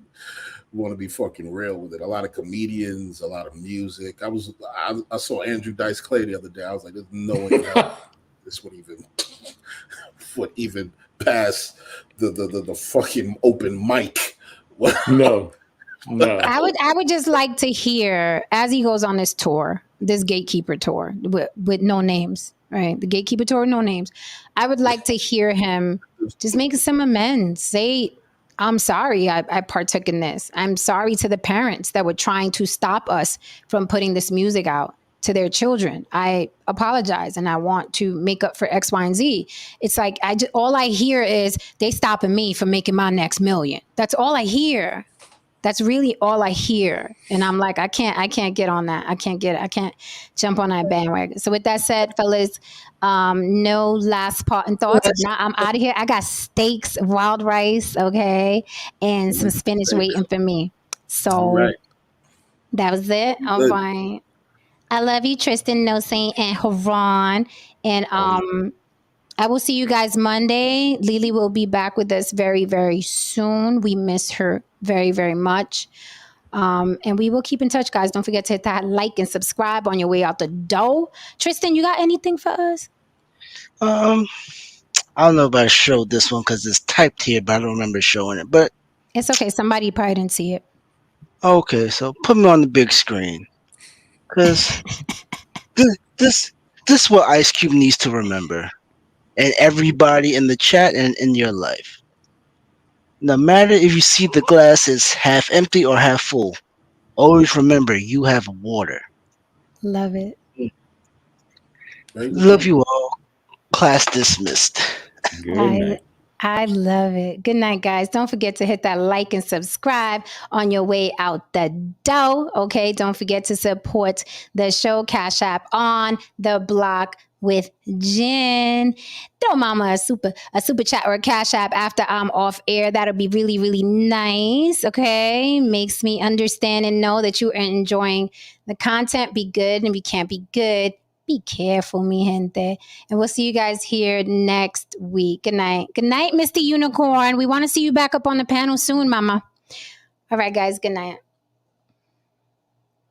real with it. A lot of comedians, a lot of music. I saw Andrew Dice Clay the other day. I was like, there's no way this would even pass the fucking open mic. No. I would just like to hear, as he goes on this tour, this gatekeeper tour with no names, right? The gatekeeper tour, no names. I would like to hear him just make some amends. Say, I'm sorry I partook in this. I'm sorry to the parents that were trying to stop us from putting this music out to their children. I apologize and I want to make up for X, Y, and Z. It's like all I hear is they stopping me from making my next million. That's all I hear. That's really all I hear. And I'm like, I can't get on that. I can't jump on that bandwagon. So with that said, fellas, no last parting thoughts. If not, I'm out of here. I got steaks, wild rice, okay, and some spinach waiting for me. So All right. that was it. I'm Good. fine. I love you, Tristan, No Saint, and Haran. And I will see you guys Monday. Lily will be back with us very, very soon. We miss her very, very much. And we will keep in touch, guys. Don't forget to hit that like and subscribe on your way out the door. Tristan, you got anything for us? I don't know if I showed this one because it's typed here, but I don't remember showing it. But It's okay. Somebody probably didn't see it. okay, so put me on the big screen, because this is what Ice Cube needs to remember, and everybody in the chat and in your life. No matter if you see the glass is half empty or half full, always remember you have water. Love it. Very good. Love you all. Class dismissed. Good night. I love it. Good night, guys. Don't forget to hit that like and subscribe on your way out the door. Okay. Don't forget to support the show. Cash App on the block with Jen. Throw mama a super chat or a Cash App after I'm off air. That'll be really, really nice. Okay. Makes me understand and know that you are enjoying the content. Be good. And if you can't be good, be careful, mi gente. And we'll see you guys here next week. Good night. Good night, Mr. Unicorn. We want to see you back up on the panel soon, mama. All right, guys. Good night.